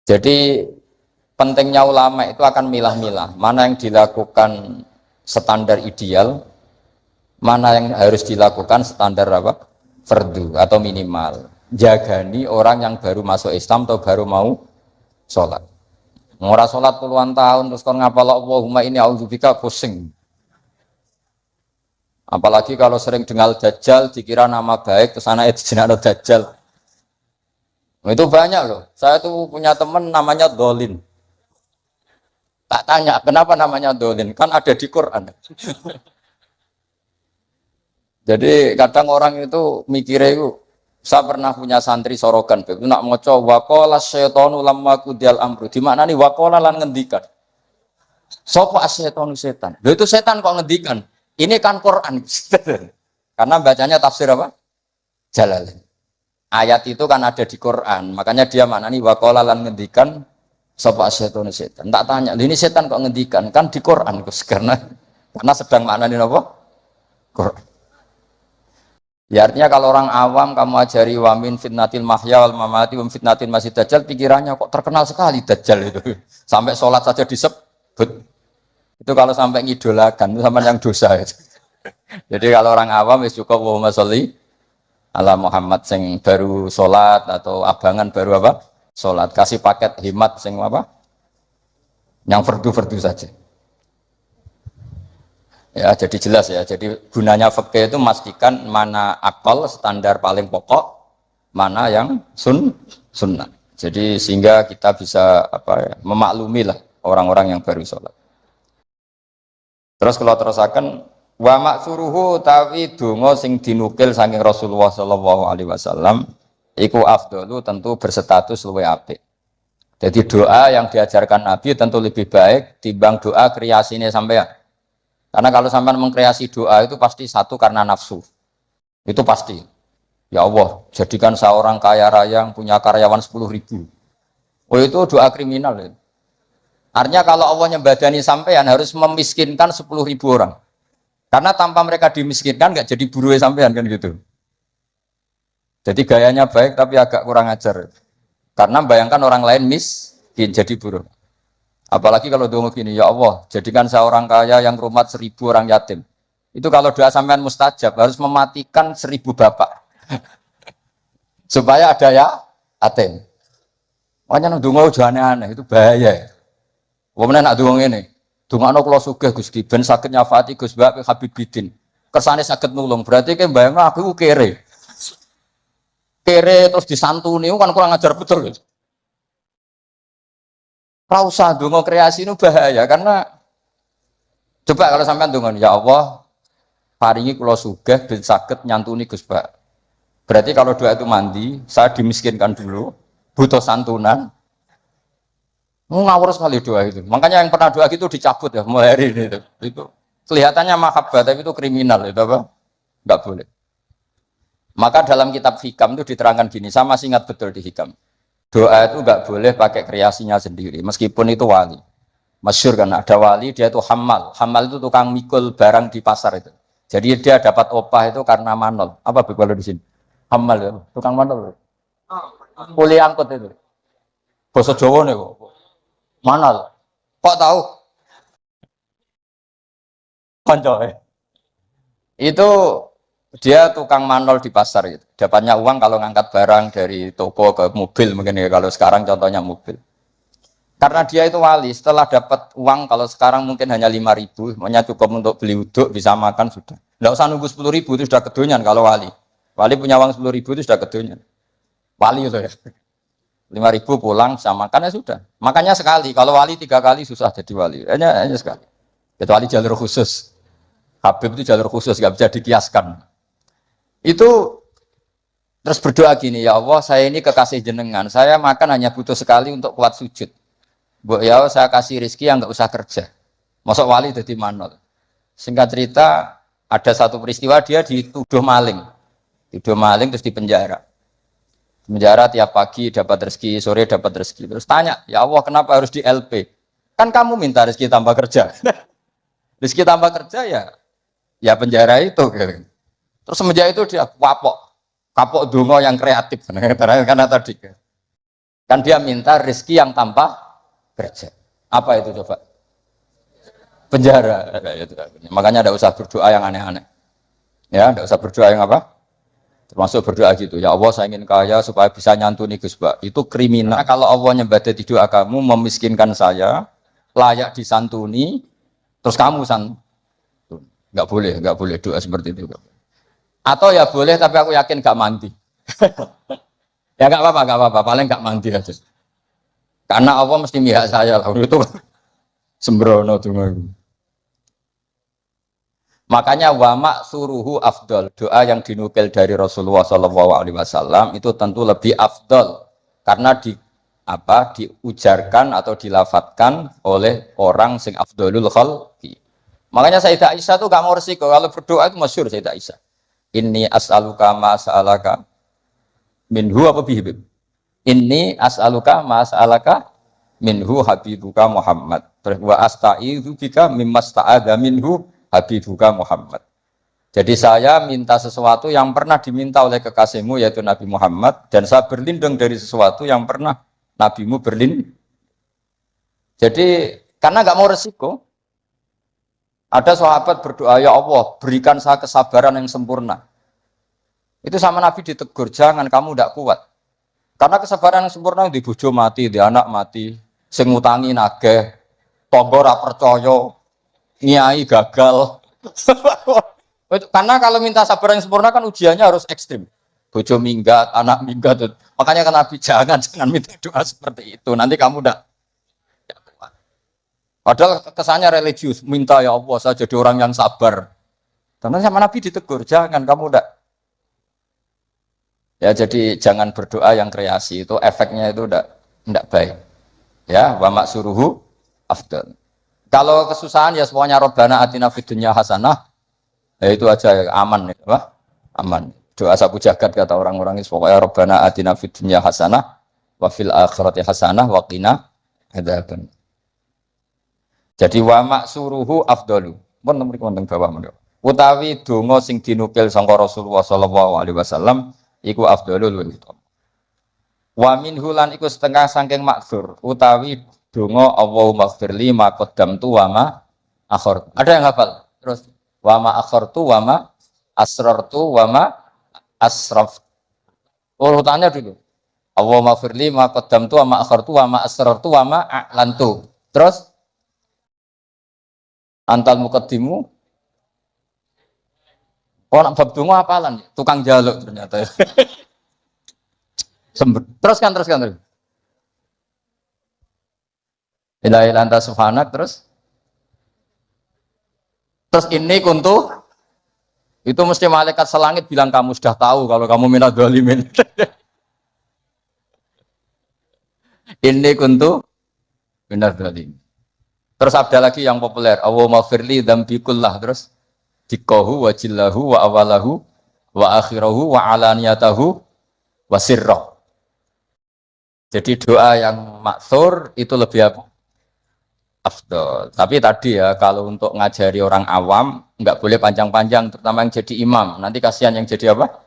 Jadi pentingnya ulama itu akan milah-milah mana yang dilakukan standar ideal, mana yang harus dilakukan standar apa? Fardu atau minimal. Jagani orang yang baru masuk Islam atau baru mau sholat. Ngora sholat puluhan tahun terus kon ngapal Allahumma ini a'udzubika pusing. Apalagi kalau sering dengar dajjal dikira nama baik terus anaknya dijenakno dajjal. Itu banyak loh. Saya tuh punya teman namanya Dolin. Tak tanya kenapa namanya Dolin, kan ada di Quran. Jadi kadang orang itu mikirnya itu, saya pernah punya santri sorogan, itu nak moco wakola syaitonu lamma kudial amru. Di mana nih wakola lan ngendikan? Sopo asyaitonu setan. Loh itu setan kok ngendikan? Ini kan Quran. Karena bacanya tafsir apa? Jalalain. Ayat itu kan ada di Quran, makanya dia mana nih wakola lan ngendikan sopo asyaitonu setan. Tak tanya, ini setan kok ngendikan? Kan di Quran, Gus. Karena sedang maknain apa? Quran. Ya artinya kalau orang awam kamu ajari wamin fitnatil mahya wal mamati wam fitnatil masih dajjal, pikirannya kok terkenal sekali dajjal itu. Sampai sholat saja disebut. Itu kalau sampai ngidolakan itu sama yang dosa itu. Jadi kalau orang awam wis cukup Allahumma sholli ala Muhammad sing baru sholat atau abangan baru apa? Sholat. Kasih paket himat sing apa? Yang fardu-fardu saja. Ya, jadi jelas ya. Jadi gunanya fikih itu memastikan mana akal standar paling pokok, mana yang sunnah. Jadi sehingga kita bisa memaklumi lah orang-orang yang baru sholat. Terus kalau terusakan wa maksuruhu tawi donga sing dinukil saking Rasulullah sallallahu alaihi wasallam iku afdalu tentu berstatus luwih apik. Jadi doa yang diajarkan Nabi tentu lebih baik timbang doa kreasine sampean. Karena kalau sampai mengkreasi doa itu pasti satu karena nafsu. Itu pasti. Ya Allah, jadikan seorang kaya raya yang punya karyawan 10.000. Oh itu doa kriminal. Ya. Artinya kalau Allah nyembadani sampean harus memiskinkan 10.000 orang. Karena tanpa mereka dimiskinkan nggak jadi buruh sampean kan gitu. Jadi gayanya baik tapi agak kurang ajar. Karena bayangkan orang lain miskin jadi buruh. Apalagi kalau doa gini, ya Allah, jadikan seorang kaya yang rumah 1.000 orang yatim. Itu kalau doa sampean mustajab, harus mematikan 1.000 bapak. Supaya ada ya yatim. Makanya doa aneh-aneh, itu bahaya. Wong nak doa ini, doa kula sugih Gusti, ben saged nyafati Gus Mbak Habib Bidin. Kersane saged nulung, berarti kan bayang aku kere. Kere terus disantuni, kan kurang ajar betul. Gitu. Rausa donga kreasi itu bahaya karena coba kalau sampean donga ya Allah paringi kula sugih ben saged nyantuni Gus Pak. Berarti kalau doa itu mandi, saya dimiskinkan dulu, butuh santunan. Ngawur sekali doa itu. Makanya yang pernah doa gitu dicabut ya mulai hari ini itu. Kelihatannya mahabbah tapi itu kriminal itu apa? Enggak boleh. Maka dalam kitab Hikam itu diterangkan gini, saya masih ingat betul di Hikam. Doa itu enggak boleh pakai kreasinya sendiri, meskipun itu wali. Masyhur kan ada wali dia itu hamal. Hamal itu tukang mikul barang di pasar itu. Jadi dia dapat opah itu karena manol. Apa kalau di sini? Hamal itu, tukang manol. Kuli angkut itu. Basa Jawa nih kok. Manol. Kok tahu? Koncoe. Itu dia tukang manol di pasar itu. Dapatnya uang kalau ngangkat barang dari toko ke mobil mungkin ya kalau sekarang contohnya mobil. Karena dia itu wali, setelah dapat uang kalau sekarang mungkin hanya 5.000, makanya cukup untuk beli uduk, bisa makan sudah. Nggak usah nunggu 10.000 itu sudah kedonyan kalau wali. Wali punya uang 10.000 itu sudah kedonyan. Wali itu ya. 5.000 pulang bisa makan ya sudah. Makanya sekali, kalau wali 3 kali susah jadi wali. Hanya sekali. Kecuali jalur khusus. Habib itu jalur khusus, nggak bisa dikiaskan. Itu terus berdoa gini, ya Allah saya ini kekasih jenengan, saya makan hanya butuh sekali untuk kuat sujud. Bu ya saya kasih rezeki yang nggak usah kerja. Masuk wali jadi manol. Singkat cerita ada satu peristiwa dia dituduh maling terus dipenjara. Penjara tiap pagi dapat rezeki, sore dapat rezeki. Terus tanya, ya Allah kenapa harus di LP? Kan kamu minta rezeki tambah kerja. Rezeki tambah kerja ya penjara itu. Gitu. Terus semenjak itu dia kapok dongo yang kreatif karena tadi Kan dia minta rezeki yang tanpa kerja. Apa itu coba? Penjara. Makanya tidak usah berdoa yang aneh-aneh. Ya, tidak usah berdoa yang apa? Termasuk berdoa gitu. Ya Allah, saya ingin kaya supaya bisa nyantuni Gus Bak. Itu kriminal. Karena kalau Allah nyebadati doa kamu memiskinkan saya, layak disantuni, terus kamu santun. Nggak boleh doa seperti itu. Atau ya boleh, tapi aku yakin nggak mandi. Ya nggak apa-apa. Paling nggak mandi aja. Karena Allah mesti mihak saya lah. Itu sembrono tuh. Makanya wama suruhu afdol, doa yang dinukil dari Rasulullah SAW itu tentu lebih afdol karena diujarkan atau dilafatkan oleh orang sing afdolul khalqi. Makanya Sayyidah Aisyah tuh gak mau resiko kalau berdoa itu masyhur Sayyidah Aisyah. Inni as'aluka ma sa'alaka minhu apa bihibib. Inni as'aluka ma sa'alaka minhu habibuka Muhammad. Wa asta'idzu bika mimma sta'adha minhu Habibuka Muhammad. Jadi saya minta sesuatu yang pernah diminta oleh kekasihmu yaitu Nabi Muhammad dan saya berlindung dari sesuatu yang pernah Nabimu berlindung. Jadi karena nggak mau resiko, ada sahabat berdoa ya Allah berikan saya kesabaran yang sempurna. Itu sama Nabi ditegur jangan kamu tidak kuat. Karena kesabaran yang sempurna di bojo mati, di anak mati, sing ngutangi nageh, tangga ora percaya. Nyai gagal. Karena kalau minta sabar yang sempurna kan ujiannya harus ekstrim. Bojo minggat, anak minggat. Makanya kan Nabi jangan minta doa seperti itu. Nanti kamu udah kuat. Padahal kesannya religius. Minta ya Allah saya jadi orang yang sabar. Karena sama Nabi ditegur, jangan kamu udah. Ya jadi jangan berdoa yang kreasi itu efeknya itu udah enggak baik. Ya, wa maksuruhu afdal. Kalau kesusahan ya semuanya Rabbana atina fid dunya hasanah. Ya itu aja aman ya, Pak. Aman. Doa sapu jagat kata orang-orang itu pokoknya Rabbana atina fid dunya hasanah wa fil akhirati hasanah wa qina adzaban. Jadi wa maksuruhu afdalu. Pun mriki wonten bawah menika. Utawi donga sing dinukil sangka Rasulullah sallallahu alaihi wasallam iku afdalul utama. Wa minhu lan iku setengah saking maksur utawi donga Allahumma ighfirli ma qaddamtu wa ma akhartu. Ada yang hafal? Terus wa ma akhartu wa ma asrartu wa ma asraf. Urutannya dulu. Allahumma ighfirli ma qaddamtu wa ma akhartu wa ma asrartu wa ma a'lantu. Terus antal muqaddimu. Oh nak bab donga hafalan, tukang jaluk ternyata. Teruskan. Ilahi lanta subhanak terus ini kuntu itu mesti malaikat selangit bilang kamu sudah tahu kalau kamu minat dzalimin. Ini kuntu minat dzalimin. Terus ada lagi yang populer, Allahumma firli dzambi kullah terus dikohu wa jillahu wa awalahu wa akhirahu wa alaniyatahu wa sirrah. Jadi doa yang maksur itu lebih apa? Afdol. Tapi tadi ya kalau untuk ngajari orang awam nggak boleh panjang-panjang, terutama yang jadi imam. Nanti kasihan yang jadi apa?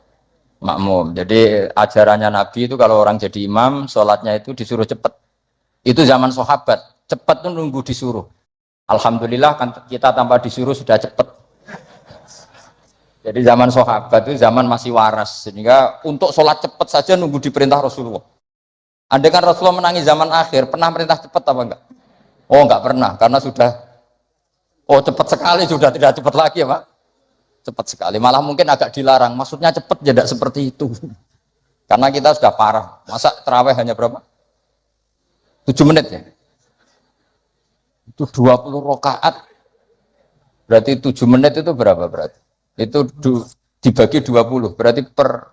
Makmum. Jadi ajarannya Nabi itu kalau orang jadi imam, sholatnya itu disuruh cepat. Itu zaman sahabat. Cepat tuh nunggu disuruh. Alhamdulillah kan kita tanpa disuruh sudah cepat. Jadi zaman sahabat itu zaman masih waras. Sehingga untuk sholat cepat saja nunggu diperintah Rasulullah. Andai kan Rasulullah menangi zaman akhir, pernah perintah cepat apa enggak? Oh enggak pernah, karena sudah cepat sekali, sudah tidak cepat lagi ya Pak. Cepat sekali, malah mungkin agak dilarang. Maksudnya cepat tidak seperti itu. Karena kita sudah parah. Masa terawih hanya berapa? 7 menit ya? Itu 20 rakaat. Berarti 7 menit itu berapa berarti? Itu dibagi 20, berarti per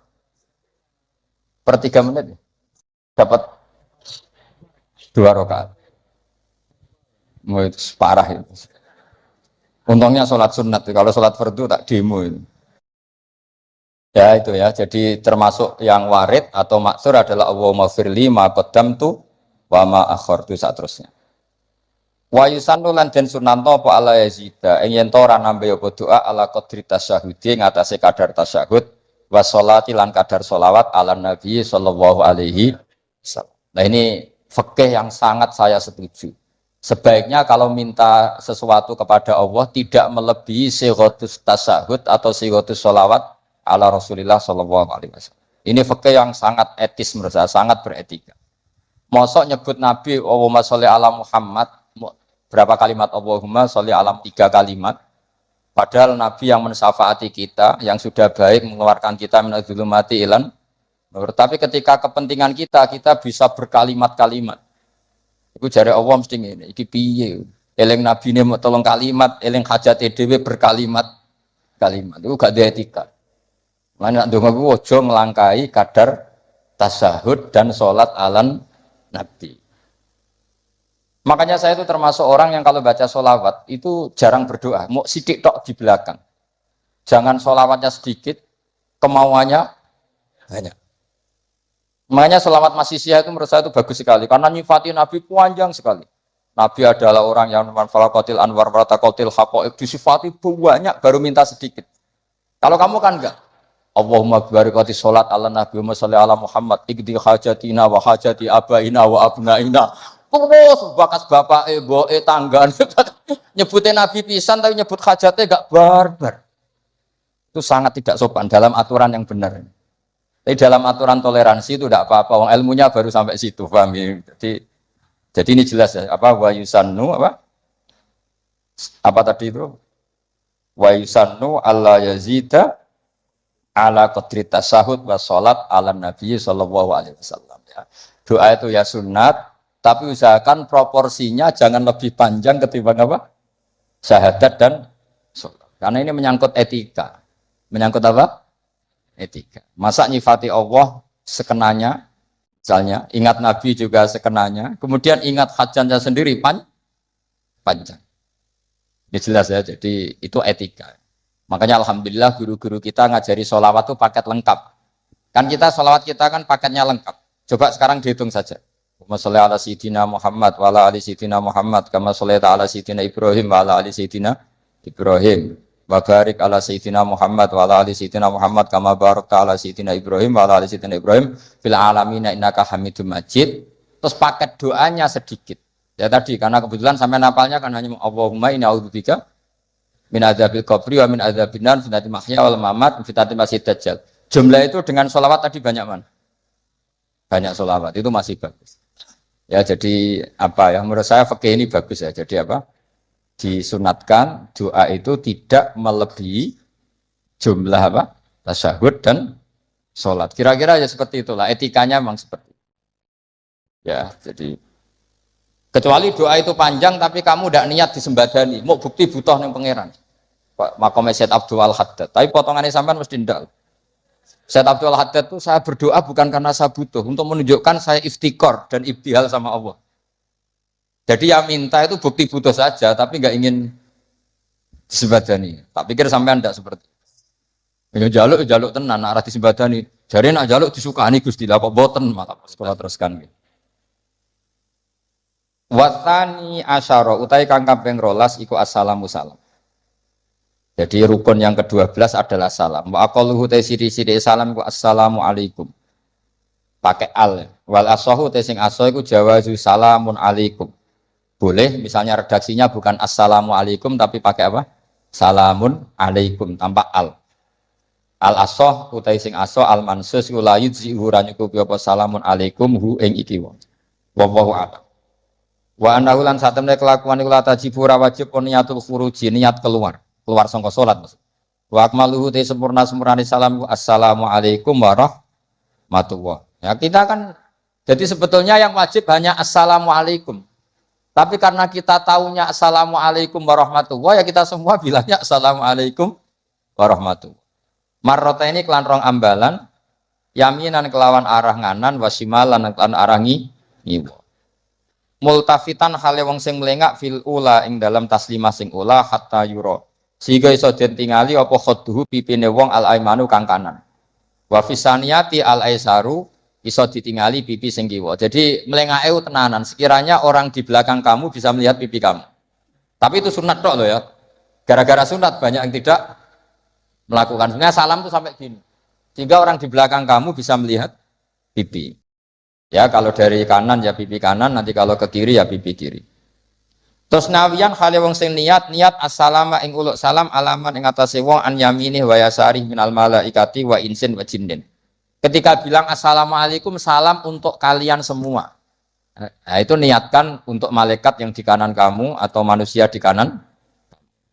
3 menit ya? Dapat 2 rakaat. Mau itu parah itu. Untungnya sholat sunat, kalau sholat fardu tak demo itu. Ya itu ya, jadi termasuk yang warid atau maksur adalah Allahumma firli ma qaddamtu wa ma akhartu saterusnya. Wa yusannu lan den sunanto apa ala yazida, yen to ora nambe apa doa ala qadri tasyahudi ngatasé kadar tasyahud wa sholati lan kadar sholawat ala nabi sallallahu alaihi wasallam. Nah ini fikih yang sangat saya setuju. Sebaiknya kalau minta sesuatu kepada Allah tidak melebihi sighatus tasyahud atau sighatus sholawat ala Rasulillah sallallahu alaihi wasallam. Ini fikih yang sangat etis menurut saya, sangat beretika. Mosok nyebut Nabi Allahumma sholli ala Muhammad berapa kalimat Allahumma sholli ala 3 kalimat. Padahal Nabi yang mensyafaati kita, yang sudah baik mengeluarkan kita minadz dzulumati ilan nur. Tapi ketika kepentingan kita bisa berkalimat-kalimat. Iku jare Allah mesti ngene, iki piye? Eling nabine mau tolong kalimat, eling hajate dhewe berkalimat-kalimat. Iku gak ada etika. Lan nek ndonga ku aja nglangkai kadar tasyahud dan salat alan Nabi. Makanya saya itu termasuk orang yang kalau baca sholawat itu jarang berdoa, mau sidik tok di belakang. Jangan sholawatnya sedikit, kemauannya banyak. Makanya sholawat Masisiyah itu menurut saya itu bagus sekali, karena nyifati Nabi panjang sekali. Nabi adalah orang yang manfalakotil anwar waratakotil hakoib, disifati banyak baru minta sedikit. Kalau kamu kan enggak. Allahumma barakati sholat ala Nabi Muhammad salli ala Muhammad ikdi hajatina wa hajati abaina wa abnaina. Terus bakas bapak boe tangga nyebutin Nabi pisan tapi nyebut hajatnya gak barbar. Itu sangat tidak sopan dalam aturan yang benar. Tapi dalam aturan toleransi itu tidak apa-apa. Wong ilmunya baru sampai situ, paham ya? Jadi ini jelas ya. Apa wa yusannu apa tadi itu? Wa yusannu alla yazida ala qadri tasyahud wa sholat ala Nabi sallallahu alaihi wasallam. Ya. Doa itu ya sunat. Tapi usahakan proporsinya jangan lebih panjang ketimbang apa? Syahadat dan sholat. Karena ini menyangkut etika. Menyangkut apa? Etika. Masa nyifati Allah sekenanya, misalnya, ingat Nabi juga sekenanya, kemudian ingat hajatnya sendiri panjang. Ini jelas ya, jadi itu etika. Makanya alhamdulillah guru-guru kita ngajari sholawat itu paket lengkap. Kan kita sholawat kita kan paketnya lengkap. Coba sekarang dihitung saja. Allahumma sholli ala sayyidina Muhammad wa ala ali sayyidina Muhammad kama shallaita ala sayyidina Ibrahim wa ala ali sayyidina Ibrahim wa barik ala sayyidina Muhammad wa ala ali sayyidina Muhammad kama barakta ala sayyidina Ibrahim wa ala ali sayyidina Ibrahim fil alamin innaka Hamidum Majid. Terus paket doanya sedikit. Ya tadi karena kebetulan sampai napalnya kan hanya Allahumma inni a'udzubika min adzabil qabri wa min adzabin nar fitnatil mahya wal mamat fitnatil masih dajjal. Jumlah itu dengan sholawat tadi banyak mana? Banyak sholawat itu masih bagus. Ya jadi apa ya menurut saya fikih ini bagus ya. Jadi apa? Disunatkan doa itu tidak melebihi jumlah apa? Tasyahud dan sholat. Kira-kira ya seperti itulah. Etikanya memang seperti itu. Ya jadi kecuali doa itu panjang tapi kamu tidak niat disembadani. Mau bukti butuh yang pangeran. Makom Syed Abdul Haddad. Tapi potongannya sampean mesti ndak. Syed Abdul Haddad itu saya berdoa bukan karena saya butuh, untuk menunjukkan saya iftikor dan ibtihal sama Allah. Jadi yang minta itu bukti butuh saja, tapi nggak ingin disembadani. Tak pikir sampean tidak seperti itu. Jaluk tenan, arah disembadani. Jadi nak jaluk disukani Gusti lah, kok boten malah sekolah teruskan. Watani asyara utai kang kaping 12 iku assalamu salam. Jadi rukun yang ke-12 adalah salam. Wa aqalluhu ta siri-siri salam ku assalamu alaikum. Pakai al. Wal asahu ta sing asa iku jawazu salamun alaikum. Boleh misalnya redaksinya bukan assalamu alaikum tapi pakai apa? Salamun alaikum tanpa al. Al asah utai sing asa al mansus ku la yudzi ura nyukupi apa salamun alaikum hu ing iki wa. Wallahu a'lam. Wa annahu lan satemene kelakuan iku la tajibu wajib niatul khuruji niat keluar sangka salat. Wa akmaluhu te sempurna-sempurnane salam assalamu alaikum warahmatullah. Ya kita kan jadi sebetulnya yang wajib hanya assalamu alaikum. Tapi karena kita taunya assalamu alaikum warahmatullah ya kita semua bilangnya assalamu alaikum warahmatullah. Marrota ini kelan rong ambalan yaminan kelawan arah nganan wasimalan kelan arah ngiwa. Multafitan hale wong sing melengak fil ula ing dalam taslimah sing ula hatta yura sehingga iso den tingali apa khadduhu pipine wong al aimanu kang kanan wa fisaniyati al aisaru iso ditingali pipi sing kiwa. Jadi melengake tenanan sekiranya orang di belakang kamu bisa melihat pipi kamu. Tapi itu sunat tok loh ya. Gara-gara sunat banyak yang tidak melakukan. Sebenarnya salam itu sampai gini. Sehingga orang di belakang kamu bisa melihat pipi. Ya kalau dari kanan ya pipi kanan, nanti kalau ke kiri ya pipi kiri. Terus nawiyan hale wong sing niat assalama ing uluk salam alaman ing atase wong an yamini wa yasari minal malaikati wa insin wa jinnin. Ketika bilang assalamualaikum salam untuk kalian semua. Nah, itu niatkan untuk malaikat yang di kanan kamu atau manusia di kanan.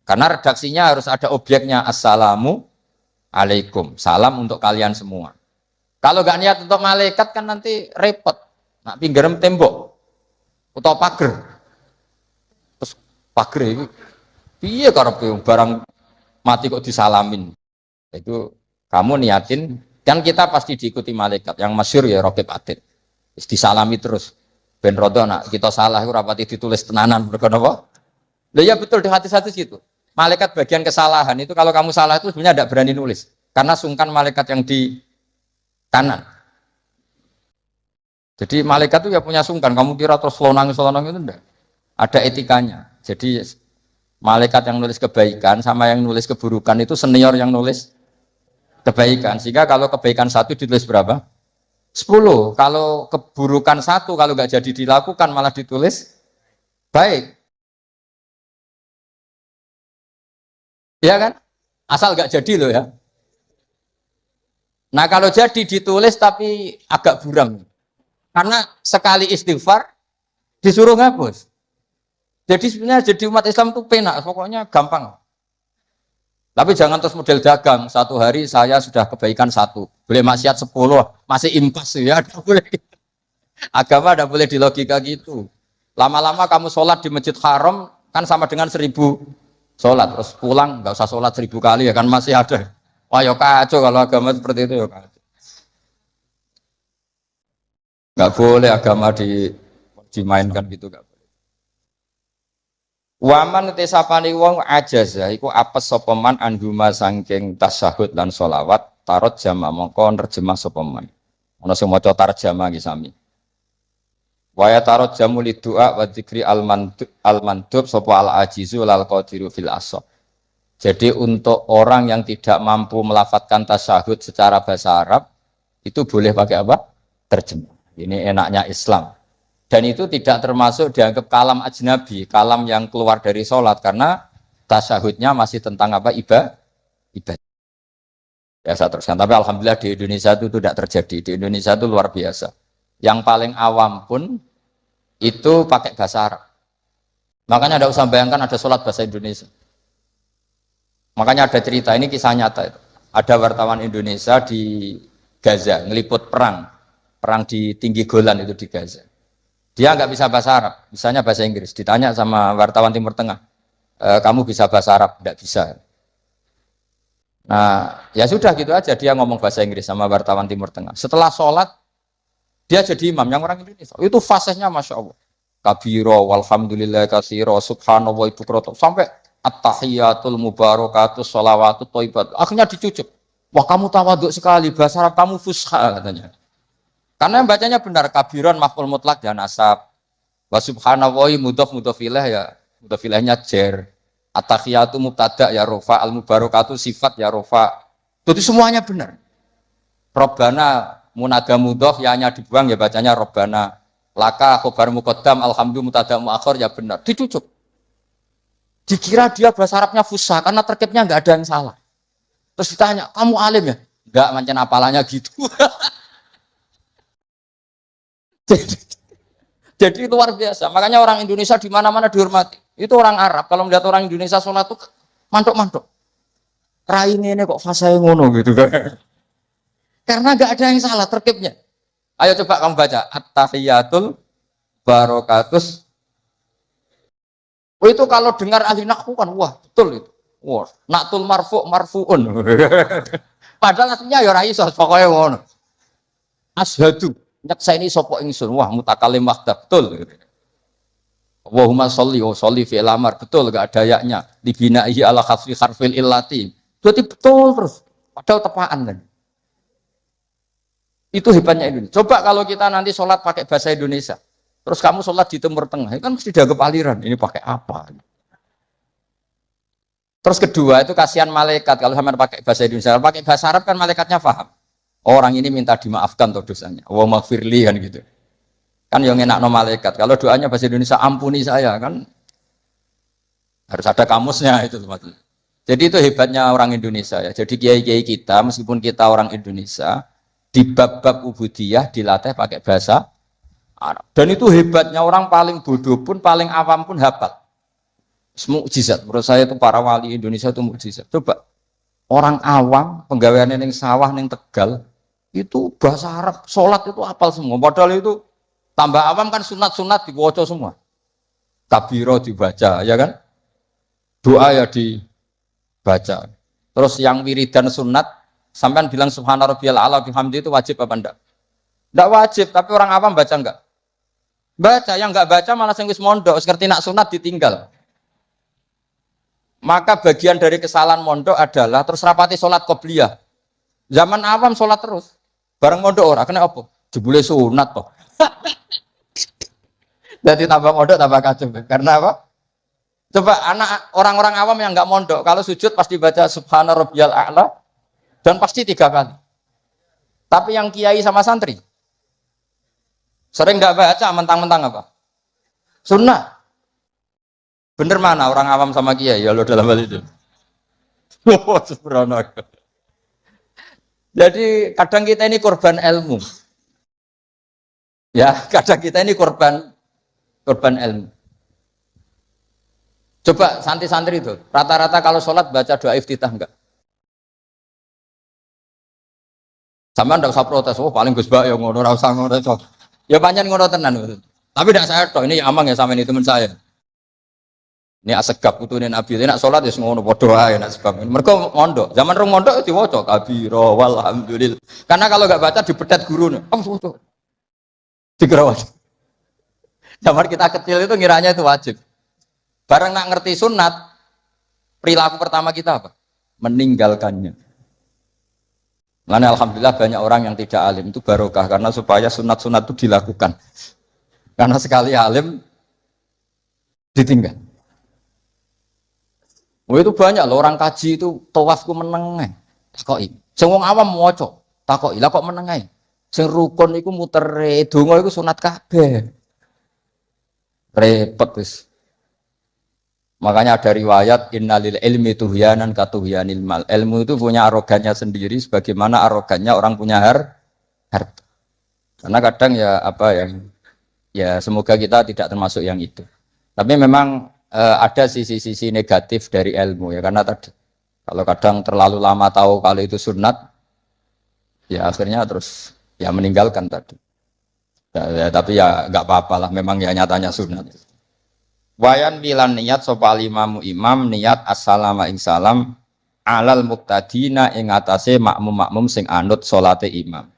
Karena redaksinya harus ada objeknya assalamu alaikum. Salam untuk kalian semua. Kalau nggak niat untuk malaikat kan nanti repot. Nak pinggiran tembok atau pagar. Terus pagar itu piye karepe barang mati kok disalamin. Itu kamu niatin kan kita pasti diikuti malaikat. Yang masyhur ya Raqib Atid. Disalami terus. Ben rodo nak kita salah itu rapati ditulis tenanan mergo napa? Lah ya betul di hati-hati gitu. Malaikat bagian kesalahan itu kalau kamu salah itu sebenarnya tidak berani nulis karena sungkan malaikat yang di kanan. Jadi malaikat itu ya punya sungkan. Kamu kira terus selonang itu enggak. Ada etikanya. Jadi malaikat yang nulis kebaikan sama yang nulis keburukan itu senior yang nulis kebaikan. Sehingga kalau kebaikan satu ditulis berapa? 10. Kalau keburukan satu, kalau nggak jadi dilakukan malah ditulis baik. Ya kan? Asal nggak jadi loh ya. Nah kalau jadi ditulis tapi agak buram. Karena sekali istighfar disuruh ngapus. Jadi sebenarnya jadi umat Islam itu penak, pokoknya gampang. Tapi jangan terus model dagang. Satu hari saya sudah kebaikan 1, boleh maksiat 10, masih impas ya. Boleh. Agama tidak boleh dilogika gitu. Lama-lama kamu sholat di Masjid Haram kan sama dengan 1000 sholat. Terus pulang nggak usah sholat 1000 kali ya kan masih ada. Wah ya kacau kalau agama seperti itu ya kacau. Nggak boleh agama dimainkan gitu nggak boleh. Waman tesapani wong ajaza iku apes sapa man anduma saking tasyahud lan sholawat tarot jama mongko nerjemah sapa man. Ana sing maca tarjamah iki sami. Wa ya tarot jamu lidua wa dzikri al-mandub sapa al-ajizu lal qadiru fil asab. Jadi untuk orang yang tidak mampu melafadzkan tasyahud secara bahasa Arab itu boleh pakai apa? Terjemah. Ini enaknya Islam. Dan itu tidak termasuk dianggap kalam ajnabi, kalam yang keluar dari sholat karena tasyahudnya masih tentang apa? Ibadah. Ya saya teruskan. Tapi alhamdulillah di Indonesia itu tidak terjadi. Di Indonesia itu luar biasa. Yang paling awam pun itu pakai bahasa Arab. Makanya tidak usah bayangkan ada sholat bahasa Indonesia. Makanya ada cerita, ini kisah nyata itu. Ada wartawan Indonesia di Gaza ngeliput perang di tinggi Golan itu di Gaza. Dia nggak bisa bahasa Arab, misalnya bahasa Inggris. Ditanya sama wartawan Timur Tengah, kamu bisa bahasa Arab? Nggak bisa. Nah, ya sudah gitu aja dia ngomong bahasa Inggris sama wartawan Timur Tengah. Setelah sholat, dia jadi imam yang orang Indonesia. Itu fasihnya Masya Allah. Kabiro, walhamdulillah kasiro, subhanallah ibu kroto. Sampai at-tahiyatul mubarakatus sholawatut thayyibat. Akhirnya dicucuk. Wah kamu tawaduk sekali, bahasa Arab kamu fusha katanya. Karena bacanya benar, kabiron maf'ul mutlak dan nasab. Wa subhanallahi mudhof mudhofilah ya, mudhofilahnya jer. At-tahiyatu mubtada ya rofa, al-mubarakatu sifat ya rofa. Itu semuanya benar. Robbana munada mudhof ya hanya dibuang ya bacanya robbana. Laka khobar muqaddam alhamdulillah mubtada muakhir ya benar. Dicucuk. Dikira dia bahasa Arabnya fusha karena terkibnya enggak ada yang salah. Terus ditanya, "Kamu alim ya?" Enggak, macam apalanya gitu. Jadi luar biasa. Makanya orang Indonesia di mana-mana dihormati. Itu orang Arab. Kalau melihat orang Indonesia sholat itu mantuk-mantuk. Raine ini kok fasih ngono gitu kan. Karena nggak ada yang salah terkibnya. Ayo coba kamu baca at-tahiyatul barakatus. Oh itu kalau dengar ahli nahwu kan wah betul itu. Wah, naktul marfuun. Padahal artinya ya ra iso pokoke ngono. Asyhadu nyakseni sapa ingsun wah mutakalim wahda betul. Allahumma sholli wa sholli fi al-amr betul enggak ada yaknya dibinahi ala khaffi harfil illati. Berarti betul terus. Padahal tepaan kan. Itu hebatnya Indonesia. Coba kalau kita nanti sholat pakai bahasa Indonesia. Terus kamu sholat di Timur Tengah, itu kan mesti dianggap aliran. Ini pakai apa? Terus kedua itu kasihan malaikat kalau sama pakai bahasa Indonesia. Pakai bahasa Arab kan malaikatnya paham. Orang ini minta dimaafkan tuh dosanya. Wa maghfirli kan gitu. Kan yang enak no malaikat. Kalau doanya bahasa Indonesia ampuni saya kan harus ada kamusnya itu maksudnya. Jadi itu hebatnya orang Indonesia ya. Jadi kiai-kiai kita meskipun kita orang Indonesia di bab-bab ubudiyah dilatih pakai bahasa Arab. Dan itu hebatnya orang paling bodoh pun paling awam pun hafal. Mukjizat. Menurut saya itu para wali Indonesia itu mukjizat. Coba orang awam penggawean yang sawah yang Tegal itu bahasa Arab, sholat itu hafal semua. Padahal itu tambah awam kan sunat-sunat dibaca semua. Kabiro dibaca, ya kan? Doa ya dibaca. Terus yang wiridan sunat, sampean bilang subhana rabbiyal a'la bihamdi itu wajib apa enggak? Enggak wajib, tapi orang awam baca enggak? Baca, yang enggak baca malah sing wis mondok, ngerti nak sunat ditinggal. Maka bagian dari kesalahan mondok adalah terus rapati sholat qobliyah. Zaman awam sholat terus. Bareng mondok ora kena apa? Jebule sunat toh. Jadi tambah mondok tambah kacau. Karena apa? Coba anak orang-orang awam yang nggak mondok, kalau sujud pasti baca subhana rabbiyal a'la dan pasti 3 kali. Tapi yang kiai sama santri sering nggak baca, mentang-mentang apa? Sunnah. Bener mana orang awam sama kiai ya lo dalam hal itu? Jadi kadang kita ini korban ilmu. Ya, kadang kita ini korban ilmu. Coba santri-santri itu, rata-rata kalau sholat baca doa iftitah enggak? Sama enggak usah protes, oh paling Gus Bak ya ngono, ora usah ngono. Ya pancen ngono tenan. Tapi tidak saya toh, ini amang ya sama ini teman saya. Ini asegap putune Nabi, nek sholat ya ngono padha wae nek sebab. Mergo mondok, zaman rong mondok diwaca kabira walhamdulillah. Karena kalau enggak baca dibetet gurune. Oh, waca. Digerawat. Zaman kita kecil itu ngiranya itu wajib. Barang nak ngerti sunat, perilaku pertama kita apa? Meninggalkannya. Karena alhamdulillah banyak orang yang tidak alim itu barokah karena supaya sunat-sunat itu dilakukan. Karena sekali alim ditinggal. Oh itu banyak loh orang kaji itu tawafku meneng. Takoki. Sing wong awam maca, takoki. Lah kok meneng ae? Sing rukun iku mutere, donga iku sunat kabeh. Repot wis. Makanya ada riwayat innalil ilmi tuhyanan katuhyanil mal. Ilmu itu punya arogannya sendiri sebagaimana arogannya orang punya harta. Karena kadang ya apa ya semoga kita tidak termasuk yang itu. Tapi memang ada sisi-sisi negatif dari ilmu ya karena tadi kalau kadang terlalu lama tahu kalau itu sunat ya akhirnya terus ya meninggalkan tadi. Ya, tapi ya nggak apa-apalah memang ya nyatanya sunat. Wayan bilan niat sopal imamu imam niat assalamu ing salam alal muqtadina ing atase makmum-makmum sing anut salate imam.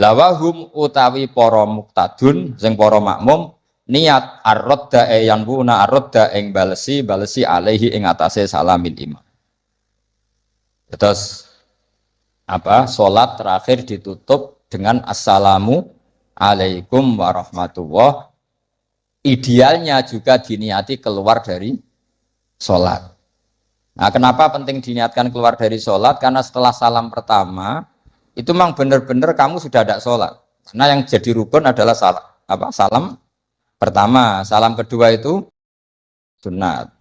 Lawahum utawi para muqtadun sing para makmum niat ar-radda yanbuna ar-radda ing balesi alaihi ing atase salamin imam. Terus apa? Salat terakhir ditutup dengan assalamu alaikum warahmatullahi. Idealnya juga diniati keluar dari sholat. Nah, kenapa penting diniatkan keluar dari sholat? Karena setelah salam pertama, itu memang benar-benar kamu sudah ada sholat. Karena yang jadi rukun adalah salam pertama. Salam kedua itu sunat.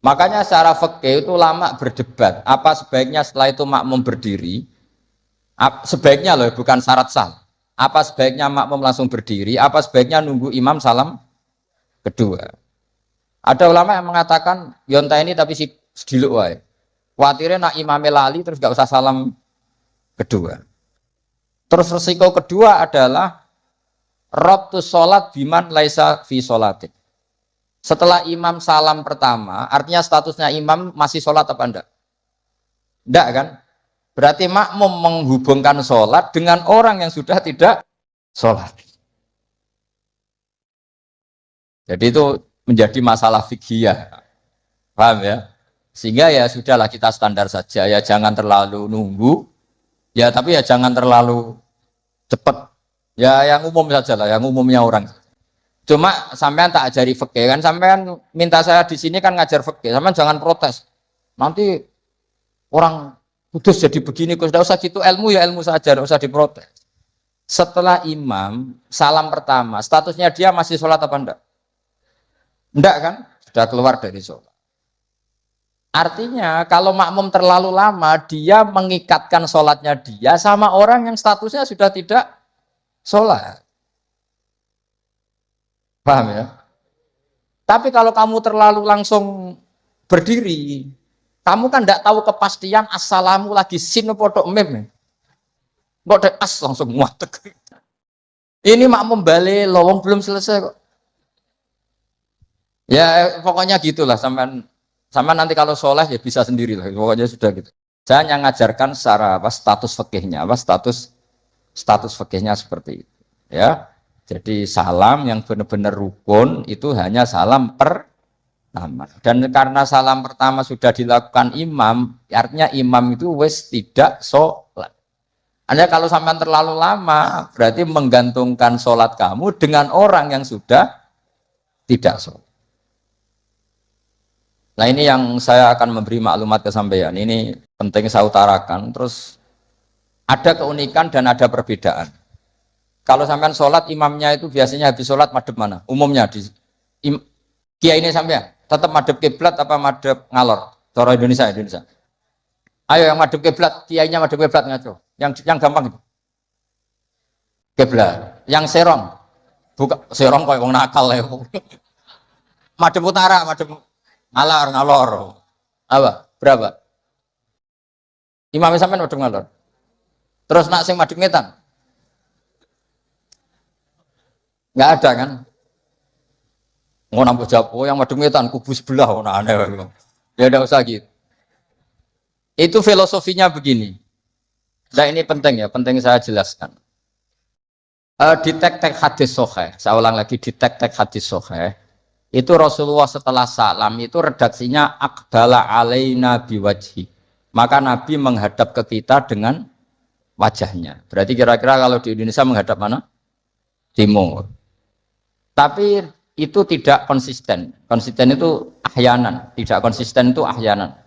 Makanya secara fikih itu lama berdebat. Apa sebaiknya setelah itu makmum berdiri? Sebaiknya loh, bukan syarat sah. Apa sebaiknya makmum langsung berdiri? Apa sebaiknya nunggu imam salam kedua? Ada ulama yang mengatakan yonta ini tapi si sediluk wae. Kuatirnya nak imame lali terus gak usah salam kedua. Terus resiko kedua adalah rabtus sholat biman laisa fi sholatin. Setelah imam salam pertama, artinya statusnya imam masih sholat apa enggak? Enggak kan? Berarti makmum menghubungkan sholat dengan orang yang sudah tidak sholat. Jadi itu menjadi masalah fikih, paham ya? Sehingga ya sudahlah kita standar saja ya, jangan terlalu nunggu, ya tapi ya jangan terlalu cepat. Ya yang umum saja lah, yang umumnya orang. Cuma sampean tak ajari fikih kan, sampean minta saya di sini kan ngajar fikih, sampean jangan protes. Nanti orang kudus jadi begini, kudus, tidak usah gitu ilmu ya ilmu saja, tidak usah diprotes. setelah imam salam pertama, statusnya dia masih sholat apa enggak? Enggak kan? Sudah keluar dari sholat. Artinya kalau makmum terlalu lama, dia mengikatkan sholatnya dia sama orang yang statusnya sudah tidak sholat. Paham ya? Tapi kalau kamu terlalu langsung berdiri, kamu kan tidak tahu kepastian assalamu lagi sin podok mem. Kok ada as langsung muatek. Ini makmum balik, lowong belum selesai kok. Ya pokoknya gitulah sampai nanti kalau soleh ya bisa sendiri lah. Pokoknya sudah gitu. Saya hanya ngajarkan secara apa status fikihnya, apa status fikihnya seperti itu. Ya. Jadi salam yang benar-benar rukun itu hanya salam pertama. Dan karena salam pertama sudah dilakukan imam, artinya imam itu wis tidak sholat. Anda kalau sampai terlalu lama, berarti menggantungkan sholat kamu dengan orang yang sudah tidak sholat. Nah ini yang saya akan memberi maklumat ke sampean. Ini penting saya utarakan. Terus ada keunikan dan ada perbedaan. Kalau sampean sholat, imamnya itu biasanya habis sholat madhep mana? Umumnya di kiai ini sampean tetap madhep kiblat apa madhep ngalor? Cara Indonesia. Ayo yang madhep kiblat, kiainya madhep kiblat ngaco. Yang gampang itu. Kiblat. Yang serong, buka serong kayak wong nakal ya. Madhep utara, madhep ngalor. Apa? Berapa? Imamnya sampean madhep ngalor. Terus nak sing madhep ngetan? Nggak ada kan? Nggak jawab, oh yang madhep ngetan kubu sebelah, oh nah aneh. Ya udah usah gitu. Itu filosofinya begini. Nah ini penting ya, penting saya jelaskan. Di tek-tek hadis sahih, saya ulang lagi di tek-tek hadis sahih, itu Rasulullah setelah salam itu redaksinya aqbala alaina biwajhi. Maka Nabi menghadap ke kita dengan wajahnya. Berarti kira-kira kalau di Indonesia menghadap mana? Timur. Tapi itu tidak konsisten. Konsisten itu ahyanan, tidak konsisten itu ahyanan.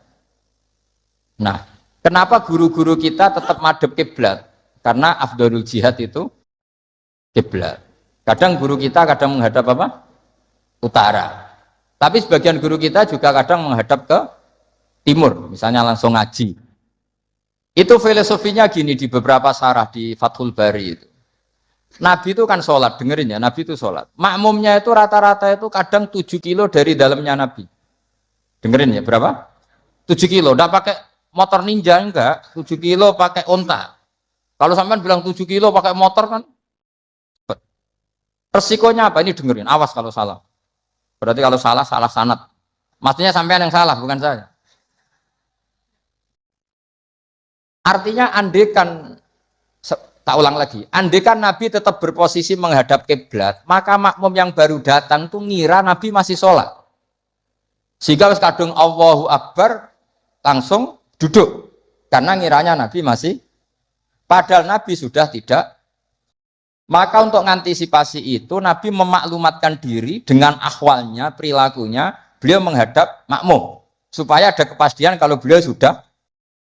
Nah, kenapa guru-guru kita tetap madhep kiblat? Karena afdhalul jihad itu kiblat. Kadang guru kita kadang menghadap apa? Utara. Tapi sebagian guru kita juga kadang menghadap ke timur, misalnya langsung ngaji. Itu filosofinya gini di beberapa syarah di Fathul Bari itu. Nabi itu kan sholat, dengerin ya, Nabi itu sholat. Makmumnya itu rata-rata itu kadang 7 kilo dari dalamnya Nabi. Dengerin ya, berapa? 7 kilo, enggak pakai motor ninja, enggak. 7 kilo pakai onta. Kalau sampean bilang 7 kilo pakai motor kan, resikonya apa? Ini dengerin, awas kalau salah. Berarti kalau salah sanad. Maksudnya sampean yang salah, bukan saya. Artinya andekan, tak ulang lagi, andekan Nabi tetap berposisi menghadap kiblat, maka makmum yang baru datang tuh ngira Nabi masih sholat. Sehingga kadung Allahu Akbar langsung duduk. Karena ngiranya Nabi masih, padahal Nabi sudah tidak. Maka untuk mengantisipasi itu, Nabi memaklumatkan diri dengan akhwalnya, perilakunya, beliau menghadap makmum. Supaya ada kepastian kalau beliau sudah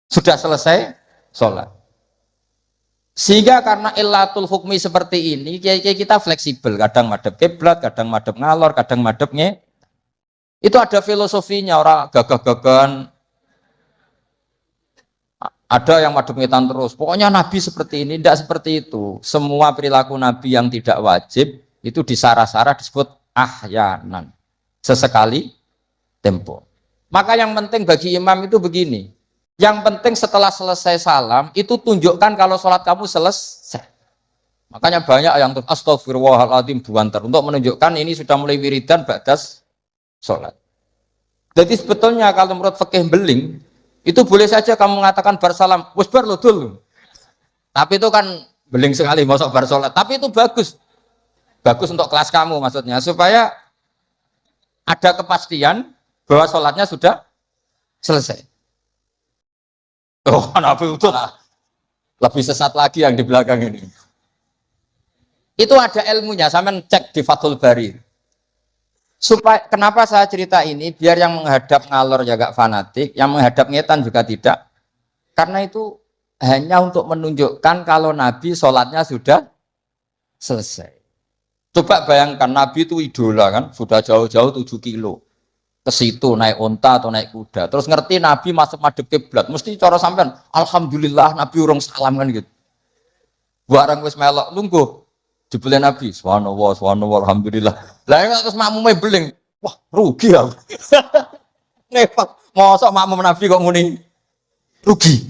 selesai sholat. Sehingga karena illatul hukmi seperti ini, kita fleksibel. Kadang madhep kiblat, kadang madhep ngalor, kadang madhep nge. Itu ada filosofinya, orang gagah-gagahan. Ada yang madhep ngetan terus. Pokoknya Nabi seperti ini, tidak seperti itu. Semua perilaku Nabi yang tidak wajib, itu disara-sara disebut ahyanan. Sesekali tempo. Maka yang penting bagi imam itu begini. Yang penting setelah selesai salam, itu tunjukkan kalau sholat kamu selesai. Makanya banyak yang astagfirullahaladzim buantar. Untuk menunjukkan ini sudah mulai wiridan batas sholat. Jadi sebetulnya kalau menurut fikih beling, itu boleh saja kamu mengatakan bersalam, wis bar lo dulu. Tapi itu kan beling sekali, masuk bar sholat. Tapi itu bagus. Bagus untuk kelas kamu maksudnya. Supaya ada kepastian bahwa sholatnya sudah selesai. Oh, Nabi itu lebih sesat lagi yang di belakang ini. Itu ada ilmunya, sampean cek di Fathul Bari. Supaya kenapa saya cerita ini? Biar yang menghadap ngalor juga fanatik, yang menghadap ngetan juga tidak. Karena itu hanya untuk menunjukkan kalau Nabi sholatnya sudah selesai. Coba bayangkan Nabi itu idola kan, sudah jauh-jauh 7 kilo. Ke situ naik unta atau naik kuda. Terus ngerti Nabi masuk madhep kiblat, mesti cara sampean, alhamdulillah Nabi urung salam kan gitu. Barang wis melok lungguh. Jebule Nabi, subhanallah, subhanallah, alhamdulillah. Lah terus makmume beling. Wah, rugi aku. Repot. Mosok makmum Nabi kok muni rugi.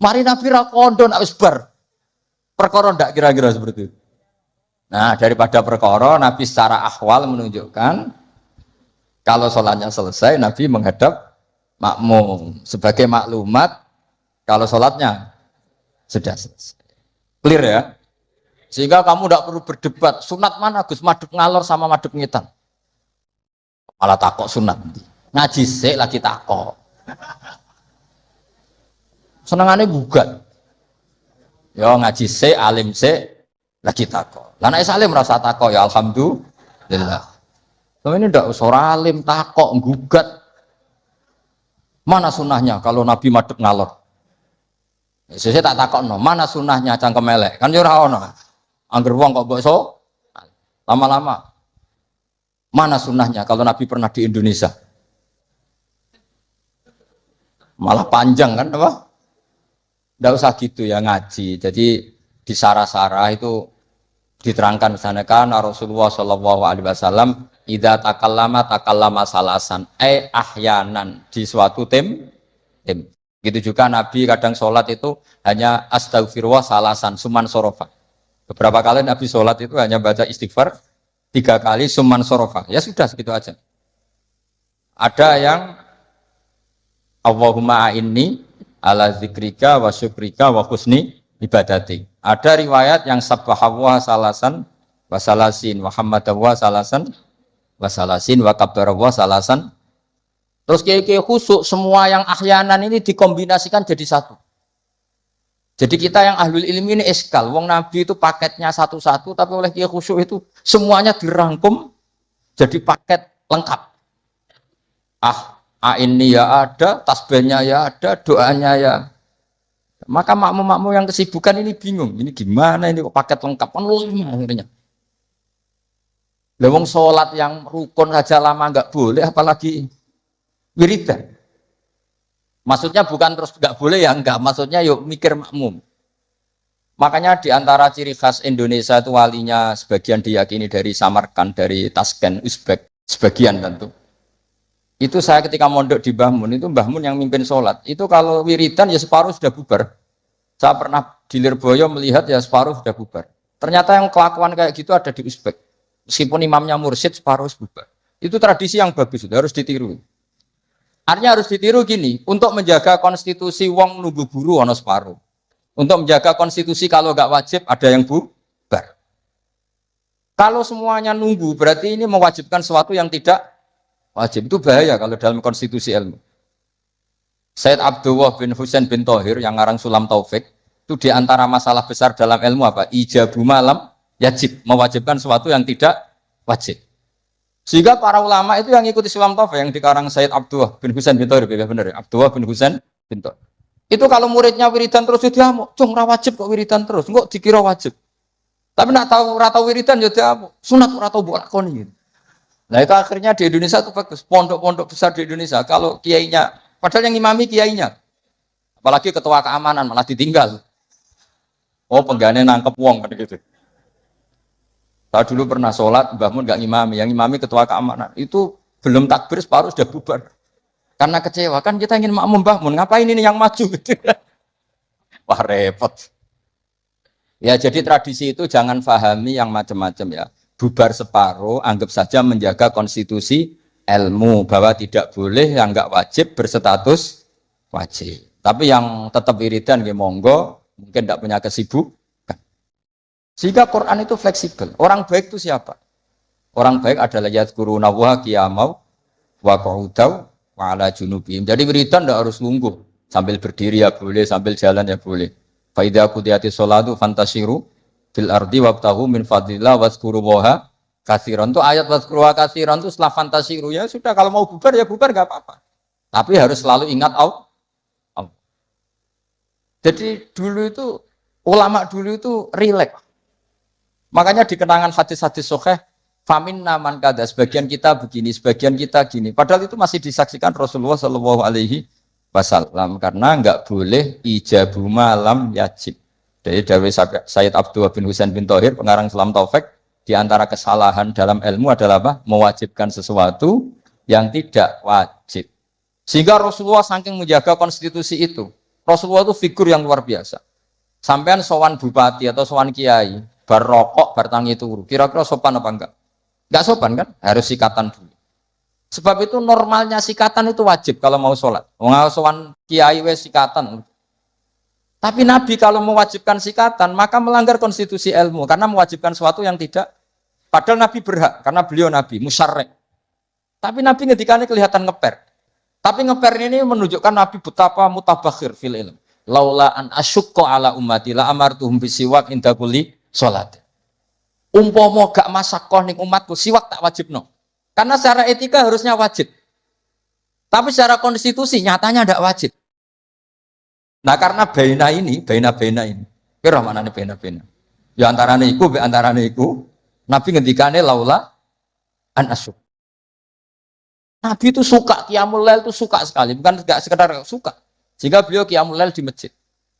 Mari Nabi ra kondo nak wis bar. Perkara ndak kira-kira seperti itu. Nah, daripada perkara Nabi secara ahwal menunjukkan kalau sholatnya selesai Nabi menghadap makmum sebagai maklumat kalau sholatnya sudah selesai. Clear ya? Sehingga kamu tidak perlu berdebat sunat mana Gus, madhep ngalor sama madhep ngitan. Malah takok sunat. Ngaji sik lagi takok. Senengane gugat. Ya ngaji sik, alim sik lagi takok. Lah nek salim rasa takok ya alhamdulillah. Tapi ini ndak usah alim takok gugat. Mana sunahnya kalau Nabi madhep ngalor? Sesuk tak takokno, mana sunahnya cangkem elek? Kan yo ora ono. Angger wong kok mbok so lama-lama. Mana sunahnya kalau Nabi pernah di Indonesia? Malah panjang kan apa? Ndak usah gitu ya ngaji. Jadi di sarah-sarah itu diterangkan misalnya kan Rasulullah Shallallahu Alaihi Wasallam idza takallama salasan ahyanan di suatu tim. Gitu juga Nabi kadang sholat itu hanya astagfirullah salasan suman sorofa. Beberapa kali Nabi sholat itu hanya baca istighfar 3 kali suman sorofa. Ya sudah segitu aja. Ada yang Allahumma a'inni ala zikrika wa syukrika wa husni ibadati. Ada riwayat yang sabbahawa salasan wa salasin wa hamadawa salasan wa salasin wa kabbarawa salasan. Terus kiai-kiai khusuk semua yang ahyanan ini dikombinasikan jadi satu. Jadi kita yang ahlul ilmi ini eskal. Wong Nabi itu paketnya satu-satu, tapi oleh kiai khusuk itu semuanya dirangkum jadi paket lengkap. Ini ya ada, tasbihnya ya ada, doanya ya. Maka makmum-makmum yang kesibukan ini bingung. Ini gimana ini kok paket lengkap? Kan lama akhirnya. Lewong sholat yang rukun saja lama nggak boleh, apalagi wiridan. Maksudnya bukan terus nggak boleh ya enggak. Maksudnya yuk mikir makmum. Makanya di antara ciri khas Indonesia itu walinya sebagian diyakini dari Samarkand, dari Tashkent, Uzbek, sebagian tentu. Itu saya ketika mondok di Mbah Mun, itu Mbah Mun yang mimpin sholat. Itu kalau wiridan ya separuh sudah bubar. Saya pernah di Lirboyo melihat ya separuh sudah bubar. Ternyata yang kelakuan kayak gitu ada di Uzbek. Meskipun imamnya mursyid separuh bubar. Itu tradisi yang bagus, sudah harus ditiru. Artinya harus ditiru gini, untuk menjaga konstitusi wong nunggu buru ono separuh. Untuk menjaga konstitusi kalau nggak wajib ada yang bubar. Kalau semuanya nunggu berarti ini mewajibkan sesuatu yang tidak wajib. Itu bahaya kalau dalam konstitusi ilmu. Said Abdullah bin Husain bin Thohir yang ngarang Sulam Taufik itu diantara masalah besar dalam ilmu apa? Ijabu malam yajib, mewajibkan sesuatu yang tidak wajib. Sehingga para ulama itu yang ikuti Sulam Taufik yang dikarang Said Abdullah bin Husain bin Thohir, benar ya? Abdullah bin Husain bin Thohir. Itu kalau muridnya wiridan terus dia mau, cung ra wajib kok wiridan terus, kok dikira wajib. Tapi nak tahu rata wiridan ya dia sunat ora tau mbok lakoni. Nah itu akhirnya di Indonesia itu bagus, pondok-pondok besar di Indonesia kalau kiainya, padahal yang imami kiainya, apalagi ketua keamanan malah ditinggal. Oh penggane nangkep wong kan gitu. Saya dulu pernah sholat, Mbah Mun nggak ngimami, yang ngimami ketua keamanan. Itu belum takbir separuh sudah bubar. Karena kecewa, kan kita ingin makmum Mbah Mun, ngapain ini yang maju? Gitu. Wah repot. Ya jadi tradisi itu jangan pahami yang macam-macam ya. Bubar separuh, anggap saja menjaga konstitusi ilmu. Bahwa tidak boleh yang nggak wajib berstatus wajib. Tapi yang tetap wiridan, ya monggo, mungkin tidak punya kesibukan. Sehingga Quran itu fleksibel. Orang baik itu siapa? Orang baik adalah yadhkuruna wa qiyamau wa qu'udaw wa ala junubihim. Jadi wiridan tidak harus lungguh. Sambil berdiri ya boleh, sambil jalan ya boleh. Fa idza qudiyatish sholatu fantashiru fil ardi wabtaghu min fadlillah wazkurullaha katsiran. Itu ayat wazkurullaha katsiran itu setelah fantashiru ya sudah, kalau mau bubar ya bubar enggak apa-apa. Tapi harus selalu ingat Allah. Jadi dulu itu ulama dulu itu rileks. Makanya di kenangan hadis-hadis sahih, famin naman kada, sebagian kita begini, sebagian kita gini. Padahal itu masih disaksikan Rasulullah Shallallahu Alaihi Wasallam karena nggak boleh ijabu malam yajib. Dari Dawi Sayyid Abdullah bin Husain bin Thohir, pengarang Islam Taufik, di antara kesalahan dalam ilmu adalah apa? Mewajibkan sesuatu yang tidak wajib. Sehingga Rasulullah saking menjaga konstitusi itu, Rasulullah itu figur yang luar biasa. Sampean sowan bupati atau sowan kiai, bar rokok, bar tangi turu, kira-kira sopan apa enggak? Enggak sopan kan? Harus sikatan dulu. Sebab itu normalnya sikatan itu wajib kalau mau sholat. Mau sowan kiai wes sikatan. Tapi Nabi kalau mewajibkan sikatan, maka melanggar konstitusi ilmu karena mewajibkan sesuatu yang tidak. Padahal Nabi berhak karena beliau Nabi musyarrek. Tapi Nabi ngendikane kelihatan ngeper. Tapi ngeper ini menunjukkan Nabi betapa mutabakhir fil ilm. Laula an asyukko ala ummati la amartuhum bisiwak inda kulli sholat. Umpama gak masakoh ning umatku siwak tak wajibno. Karena secara etika harusnya wajib. Tapi secara konstitusi nyatanya tidak wajib. Nah karena baina ini. Kira mana nih baina. Ya antarane iku, Nabi ngendikane laula an asyuk. Nabi itu suka qiyamul lail itu suka sekali, bukan enggak sekedar suka. Sehingga beliau qiyamul lail di masjid.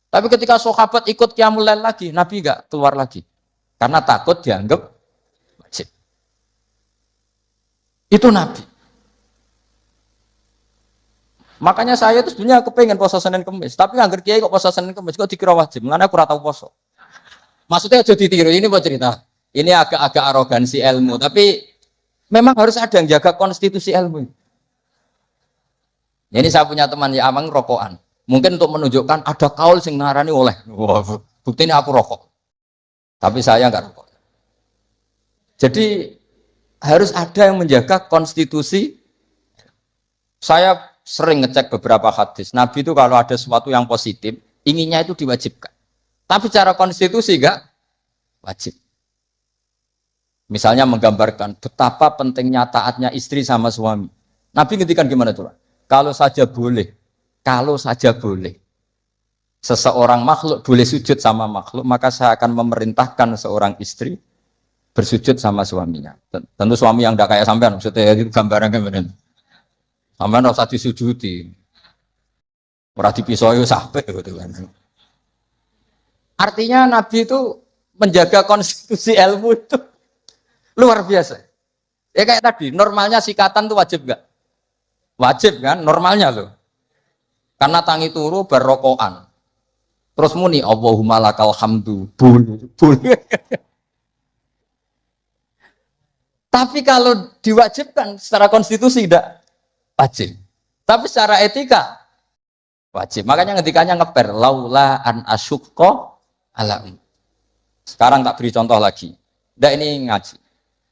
Tapi ketika sahabat ikut qiyamul lail lagi, Nabi enggak keluar lagi. Karena takut dianggap wajib. Itu Nabi. Makanya saya itu sebenarnya kepengen puasa Senin Kemis, tapi anggar kiai kok puasa Senin Kemis kok dikira wajib. Mengenai aku ora tau puasa. Maksudnya aja ditiru, ini mau cerita. Ini agak-agak arogansi ilmu, tapi memang harus ada yang jaga konstitusi ilmu. Ini saya punya teman ya amang rokokan. Mungkin untuk menunjukkan ada kaul sing ngarani oleh. Wah, buktinya aku rokok. Tapi saya enggak rokok. Jadi harus ada yang menjaga konstitusi. Saya sering ngecek beberapa hadis. Nabi itu kalau ada sesuatu yang positif, inginnya itu diwajibkan. Tapi secara konstitusi enggak wajib. Misalnya menggambarkan betapa pentingnya taatnya istri sama suami. Nabi ngendikan gimana tuh? Kalau saja boleh, seseorang makhluk boleh sujud sama makhluk, maka saya akan memerintahkan seorang istri bersujud sama suaminya. Tentu suami yang tidak kayak sampean, maksudnya itu gambaran gimana? Sampean harus disujudi. Ora dipisoi sampai gitu kan. Artinya Nabi itu menjaga konstitusi ilmu itu luar biasa. Ya kayak tadi, normalnya sikatan itu wajib nggak? Wajib kan, normalnya loh. Karena tangi turu berrokokan. Terus muni, Allahumma lakal hamdu. Boleh. Tapi kalau diwajibkan secara konstitusi tidak wajib. Tapi secara etika wajib. Makanya ketikanya ngeper. Laula an asyukko ala. Sekarang tak beri contoh lagi. Nggak ini ngaji.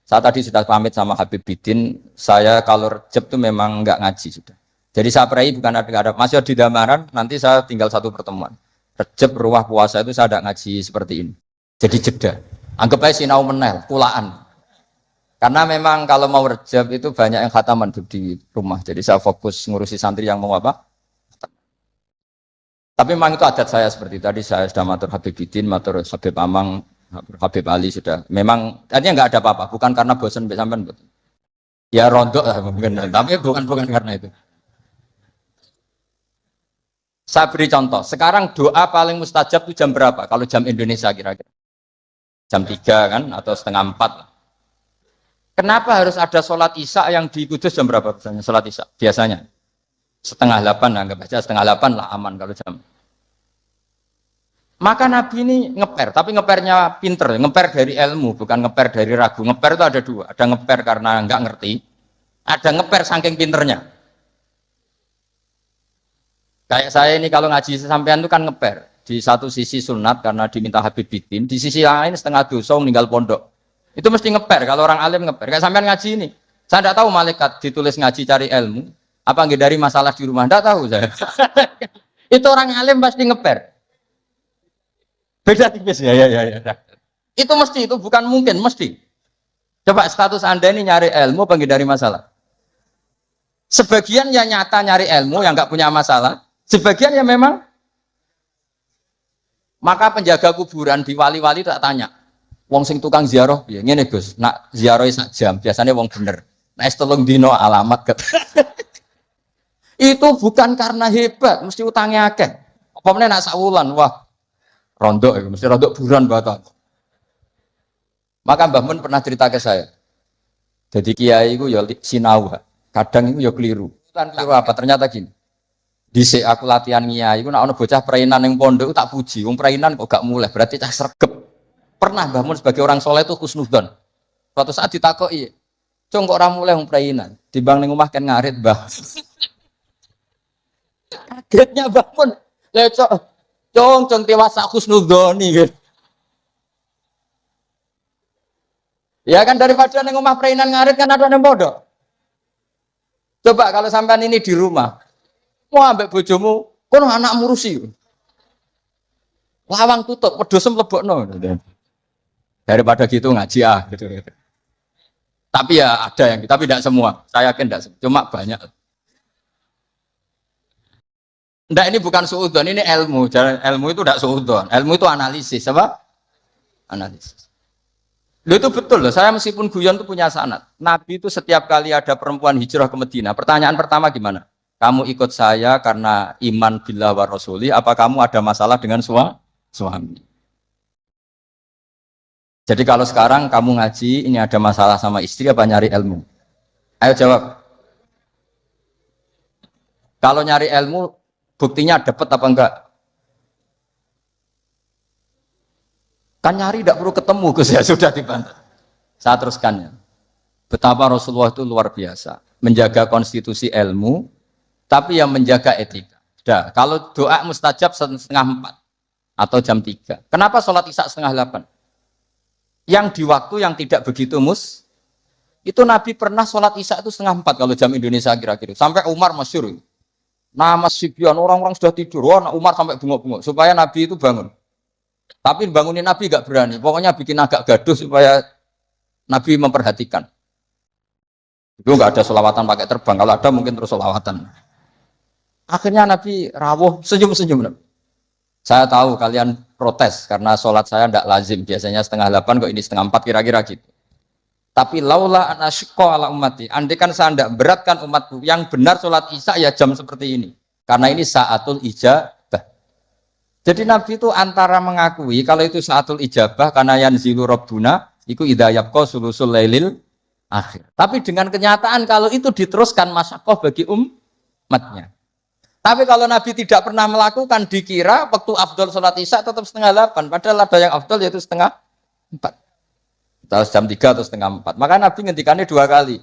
Saya tadi sudah pamit sama Habib Bidin, saya kalau Rejab itu memang enggak ngaji sudah. Jadi saya pray bukan ada masih di Damaran, nanti saya tinggal satu pertemuan. Rejab ruah puasa itu saya tidak ngaji seperti ini. Jadi jeda. Anggap aja sinau menel, kulaan. Karena memang kalau mau Rejab itu banyak yang khataman di rumah. Jadi saya fokus ngurusi santri yang mau apa. Tapi memang itu adat saya seperti tadi, saya sudah matur Habib Bidin, matur Habib Amang, Habib Ali sudah. Memang artinya nggak ada apa-apa, bukan karena bosan sampean. Ya rontok lah mungkin, tapi bukan karena itu. Saya beri contoh. Sekarang doa paling mustajab itu jam berapa? Kalau jam Indonesia kira-kira. Jam 3 kan atau setengah 4 lah. Kenapa harus ada sholat Isya yang di Kudus jam berapa biasanya sholat Isya? Biasanya setengah 8, anggap aja setengah 8 lah aman kalau jam. Maka Nabi ini ngeper, tapi ngepernya pinter, ngeper dari ilmu, bukan ngeper dari ragu. Ngeper itu ada dua, ada ngeper karena nggak ngerti, ada ngeper saking pinternya. Kayak saya ini kalau ngaji sampean itu kan ngeper. Di satu sisi sunat karena diminta Habib Bidin, di sisi lain setengah dosa meninggal pondok. Itu mesti ngeper, kalau orang alim ngeper. Kayak sampean ngaji ini, saya tidak tahu malaikat ditulis ngaji cari ilmu, apa nggak dari masalah di rumah, tidak tahu saya. Itu orang alim pasti ngeper. Beda tipis ya. Itu mesti, itu bukan mungkin, mesti. Coba status Anda ini nyari ilmu, penghindari masalah. Sebagian yang nyata nyari ilmu, yang nggak punya masalah. Sebagian yang memang. Maka penjaga kuburan di wali-wali tak tanya. Wong sing tukang ziarah piye? Ngene Gus, nak ziarah sak jam, biasanya wong bener. Nek telung dino alamat ket. Itu bukan karena hebat, mesti utangnya akeh. Apa meneh nak sak wulan, wah, rondok mesti rondok buron batal. Maka Mbah Mun pernah cerita ke saya. Jadi kiai itu ya sinau, kadang itu ya keliru. Kan keliru apa? Ternyata gini. Dhisik aku latihan kiai, iku nek ana bocah prainan ning pondok tak puji. Wong prainan kok gak mulai, berarti cah sregep. Pernah Mbah Mun sebagai orang soleh itu husnudzon. Suatu saat ditakoki, "Cung kok ora mulai wong prainan? Timbang ning omah kan ngarit, Mbah." Kagetnya Mbah Mun. Lah cung tiwas husnudzoni gitu. Ya kan daripada ning omah prainan ngarit kan ada ning pondok. Coba kalau sampean ini di rumah, mau ambek bojomu, kono anak murusi. Lawang tutup, wedhus mlebokno. Daripada gitu ngaji gitu. Tapi ya ada yang, tapi tidak semua. Saya yakin tidak semua, cuma banyak. Enggak, ini bukan suudzon, ini ilmu. Ilmu itu tidak suudzon. Ilmu itu analisis, apa? Analisis. Loh itu betul loh, saya meskipun guyon itu punya sanad. Nabi itu setiap kali ada perempuan hijrah ke Madinah, pertanyaan pertama gimana? Kamu ikut saya karena iman billah wa rasuli, apa kamu ada masalah dengan suami? Jadi kalau sekarang kamu ngaji, ini ada masalah sama istri apa nyari ilmu? Ayo jawab. Kalau nyari ilmu, buktinya dapat apa enggak? Kan nyari tidak perlu ketemu, Gus, ya sudah dibantah. Saya teruskan ya. Betapa Rasulullah itu luar biasa. Menjaga konstitusi ilmu, tapi yang menjaga etika. Dah, kalau doa mustajab 3:30 atau jam 3. Kenapa sholat isya 7:30? Yang di waktu yang tidak begitu itu Nabi pernah sholat isya itu 3:30 kalau jam Indonesia kira-kira. Sampai Umar masyhur. Nama Sibyan, orang-orang sudah tidur. Wah, Umar sampai bengok-bengok supaya Nabi itu bangun. Tapi bangunin Nabi gak berani. Pokoknya bikin agak gaduh supaya Nabi memperhatikan. Itu gak ada sholawatan pakai terbang. Kalau ada mungkin terus sholawatan. Akhirnya Nabi rawuh, senyum-senyum. Saya tahu kalian protes karena sholat saya tidak lazim. Biasanya 7:30 kok ini 7:30 kira-kira gitu. Tapi laula an asyqa ala ummati. Andai kan saya tidak beratkan umatku, yang benar sholat isya ya jam seperti ini. Karena ini saatul ijabah. Jadi Nabi itu antara mengakui kalau itu saatul ijabah karena yanzilu rabbuna iku idza yabqa sulusul lailil akhir. Tapi dengan kenyataan kalau itu diteruskan masyaqqah bagi umatnya. Tapi kalau Nabi tidak pernah melakukan, dikira waktu afdol sholat isya tetap 7:30. Padahal ada yang afdol yaitu 3:30. Atau jam 3 atau 3:30. Maka Nabi ngendikannya 2 kali.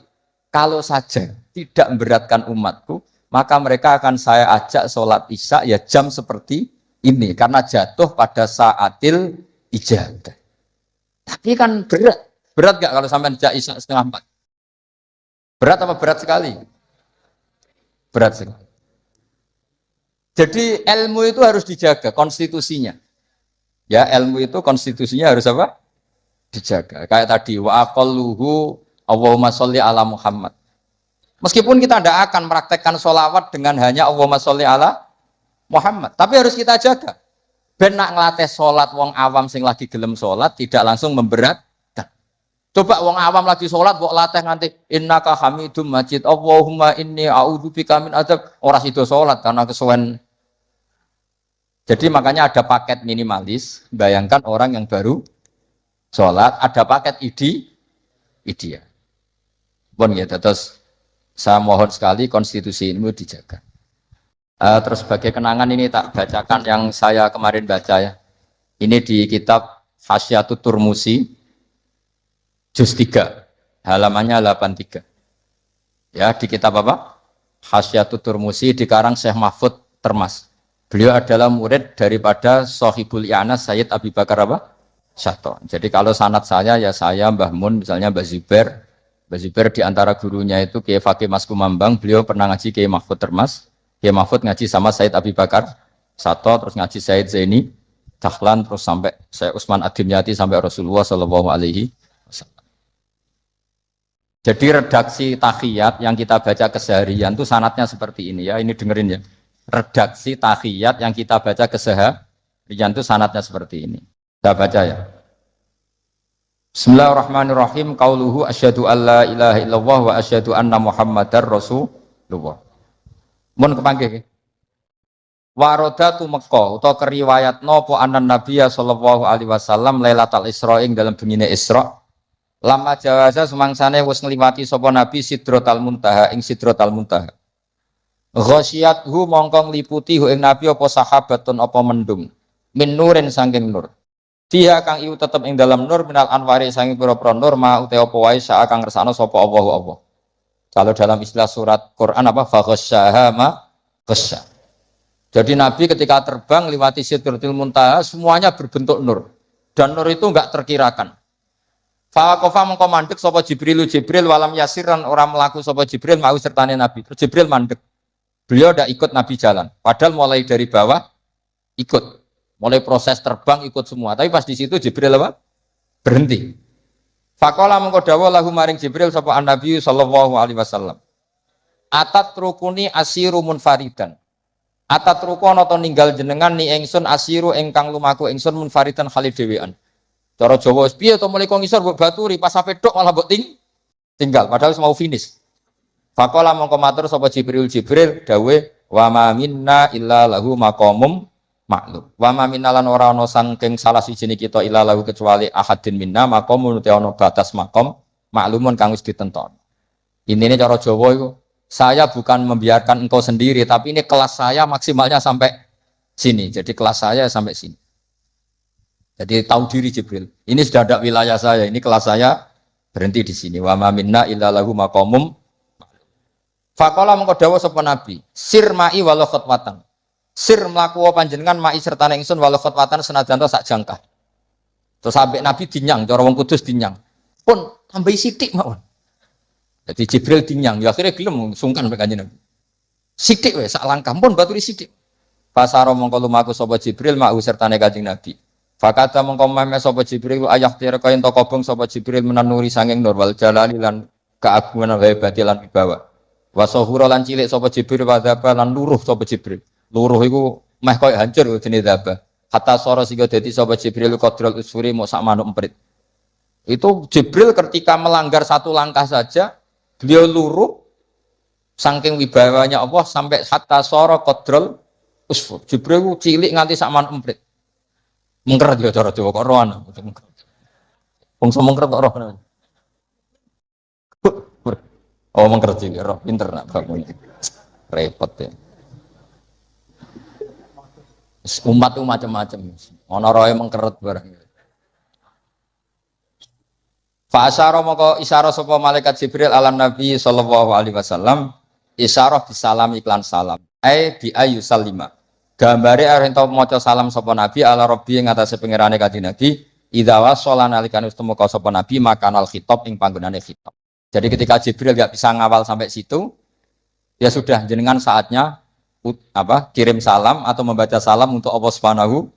Kalau saja tidak memberatkan umatku, maka mereka akan saya ajak sholat isya ya jam seperti ini. Karena jatuh pada saatil ijabah. Tapi kan berat. Berat gak kalau sampai ajak isya 3:30? Berat apa berat sekali? Berat sekali. Jadi ilmu itu harus dijaga konstitusinya. Ya, ilmu itu konstitusinya harus apa? Dijaga. Kayak tadi wa aqalluhu Allahumma sholli ala Muhammad. Meskipun kita tidak akan meraktekkan sholawat dengan hanya Allahumma sholli ala Muhammad, tapi harus kita jaga. Ben nak ngelatih sholat wong awam sing lagi gelem sholat tidak langsung memberatkan. Coba wong awam lagi sholat kok latih nganti innaka hamidum majid Allahumma inni a'udzubika min adzab, ora sida sholat karena kesuwen. Jadi makanya ada paket minimalis. Bayangkan orang yang baru sholat ada paket ideal. Pun ya, terus saya mohon sekali konstitusi ini dijaga. Terus sebagai kenangan ini tak bacakan yang saya kemarin baca ya. Ini di kitab Hasyatut Turmusi juz 3 halamannya 83. Ya, di kitab apa? Hasyatut Turmusi dikarang Syekh Mahfud Termas. Beliau adalah murid daripada Sohibul I'anas Sayyid Abi Bakar apa? Syato. Jadi kalau sanad saya ya saya Mbah Mun misalnya Mbah Zubair. Mbah Zubair di antara gurunya itu Kiai Fakih Mas Kumambang, beliau pernah ngaji Kiai Mahfud Termas. Kiai Mahfud ngaji sama Sayyid Abi Bakar Syato, terus ngaji Sayyid Zaini Dahlan, terus sampai Syekh Utsman Ad-Dimyati sampai Rasulullah sallallahu alaihi wasallam. Jadi redaksi tahiyat yang kita baca keseharian itu sanadnya seperti ini ya. Ini dengerin ya. Redaksi tahiyat yang kita baca keseharian itu sanadnya seperti ini. Kita baca ya. Bismillahirrahmanirrahim. Qauluhu asyhadu alla ilaha illallah wa asyhadu anna Muhammadar Rasulullah. Mun kepanggih nggih. Warodatu Mekah utawa keriwayatno po anan Nabiya sallallahu alaihi wasallam Lailatul Isra ing dalam bengine Isra. Lama jawaza semangsane wis ngliwati sapa Nabi Sidratul Muntaha ing Sidratul Muntaha. Ghasyiyathu mongko ngliputi ing Nabi apa sahabatun apa mendung. Min nurin saking nur. Fiha kang iu tetep ing dalam nur minal anwari saking pira-pira nur ma uta apa wae sak kang ngersakno sapa Allahu Allah. Kalau dalam istilah surat Quran apa fa ghasyaha ma ghasya. Jadi Nabi ketika terbang lewati Sidratul Muntaha semuanya berbentuk nur dan nur itu enggak terkirakan. Faqafa mengko mandek sapa Jibril walam yasiran orang melaku sapa Jibril mau sertane Nabi. Terus Jibril mandek. Beliau ndak ikut Nabi jalan. Padahal mulai dari bawah ikut. Mulai proses terbang ikut semua. Tapi pas di situ Jibril apa? Berhenti. Faqala mengko dawuh lahu maring Jibril sapa Nabi sallallahu alaihi wasallam. Atat rukuni asiru munfaridan. Atat rukono to ninggal jenengan ni ingsun asiru ingkang lumaku ingsun munfaridan khalid dhewean. Cara Jawa wis piye to mulai kok ngisor mbok baturi pas sampe tok malah mbok tinggal padahal mau finish. Faqala mongko matur sapa Jibril dawe wa ma minna illa lahu maqamum maklum. Wa ma minna lan ora ana saking salah siji kita illa lahu kecuali ahadin minna maqamun te ana batas maqam maklumun kang wis ditenton. Intine cara Jawa iku saya bukan membiarkan engkau sendiri, tapi ini kelas saya maksimalnya sampai sini. Jadi kelas saya sampai sini. Jadi tahu diri Jibril. Ini sudah ada wilayah saya. Ini kelas saya berhenti di sini. Wa ma minna illa lahu maqamum. Faqala mengko dawuh sapa Nabi, sir ma'i walau khutwatan. Sir mlaku panjenengan ma'i serta ingsun walau khutwatan senajan to sak jangkah. Terus sampai Nabi dinyang, cara wong Kudus dinyang. Pun tambahi sithik mawon. Jadi Jibril dinyang, ya akhirnya gelem sungkan mek Kanjeng Nabi. Sithik wae sak langkah pun baturi sithik. Pasaro mongko lumaku sapa Jibril mau sertane Kanjeng Nabi. Fakata mongko meme sapa Jibril ayah tira kaya ento kobong sapa Jibril menanuri sanging nur wal jalali lan keagungan hebati lan wibawa. Wa sahura lan cilik sapa Jibril wa dzaba lan luruh sapa Jibril. Luruh iku meh koyo hancur jenenge dzaba. Hatta sora sing dadi sapa Jibril qadrul usfuri mok sak manuk emprit. Itu Jibril ketika melanggar satu langkah saja beliau luruh saking wibawanya Allah sampai hatta soro kodrol usfur. Jibril cilik nganti sakman emprit. Mengker dia cara Jawa kok rohan. Bangsa mengker kok rohan. Oh mengker cilik roh pinter nak bangun. Repot ya. Umat itu macam-macam. Ana roe mengkeret barang. Fa asyara moko isyarah sapa malaikat Jibril ala Nabi sallallahu alaihi wasallam isyarah bisalam iklan salam bi ayu salima gambare arep ento maca salam sapa Nabi ala Rabbi ing atase pangerane Kanjeng Nabi idza wasala nalikane wis temu sapa Nabi makanal khitab ing panggonane khitab. Jadi ketika Jibril enggak bisa ngawal sampai situ ya sudah jenengan saatnya kirim salam atau membaca salam untuk Allah Subhanahu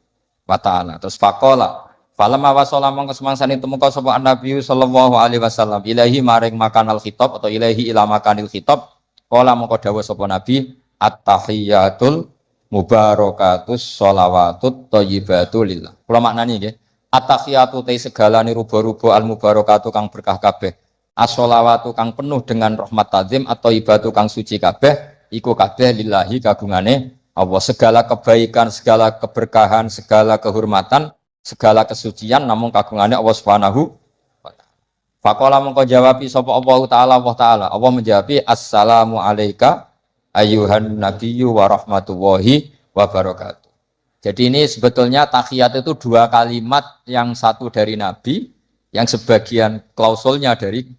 wa taala. Terus faqala falamma wasala mongko semangsane tumeka sapa Nabi sallallahu alaihi wasallam ilahi maring makanal khitab atau ilahi ila makanil khitab kala mongko dawuh sapa Nabi at-tahiyatul mubarakatus sholawatut thayyibatu lillah. Kula maknani nggih. At-tahiyatu te segalane ruba-ruba al-mubarakatu kang berkah kabeh. As-sholawatu kang penuh dengan rahmat tazim atau ibadu kang suci kabeh iku kabeh lillahi kagungane Allah. Segala kebaikan, segala keberkahan, segala kehormatan segala kesucian namun kagungane Allah Subhanahu wa taala. Faqala mongko jawabi sapa Allah taala Allah menjawab assalamu alayka ayyuhan nabiyyu wa rahmatullahi wa barakatuh. Jadi ini sebetulnya tahiyat itu dua kalimat yang satu dari Nabi yang sebagian klausulnya dari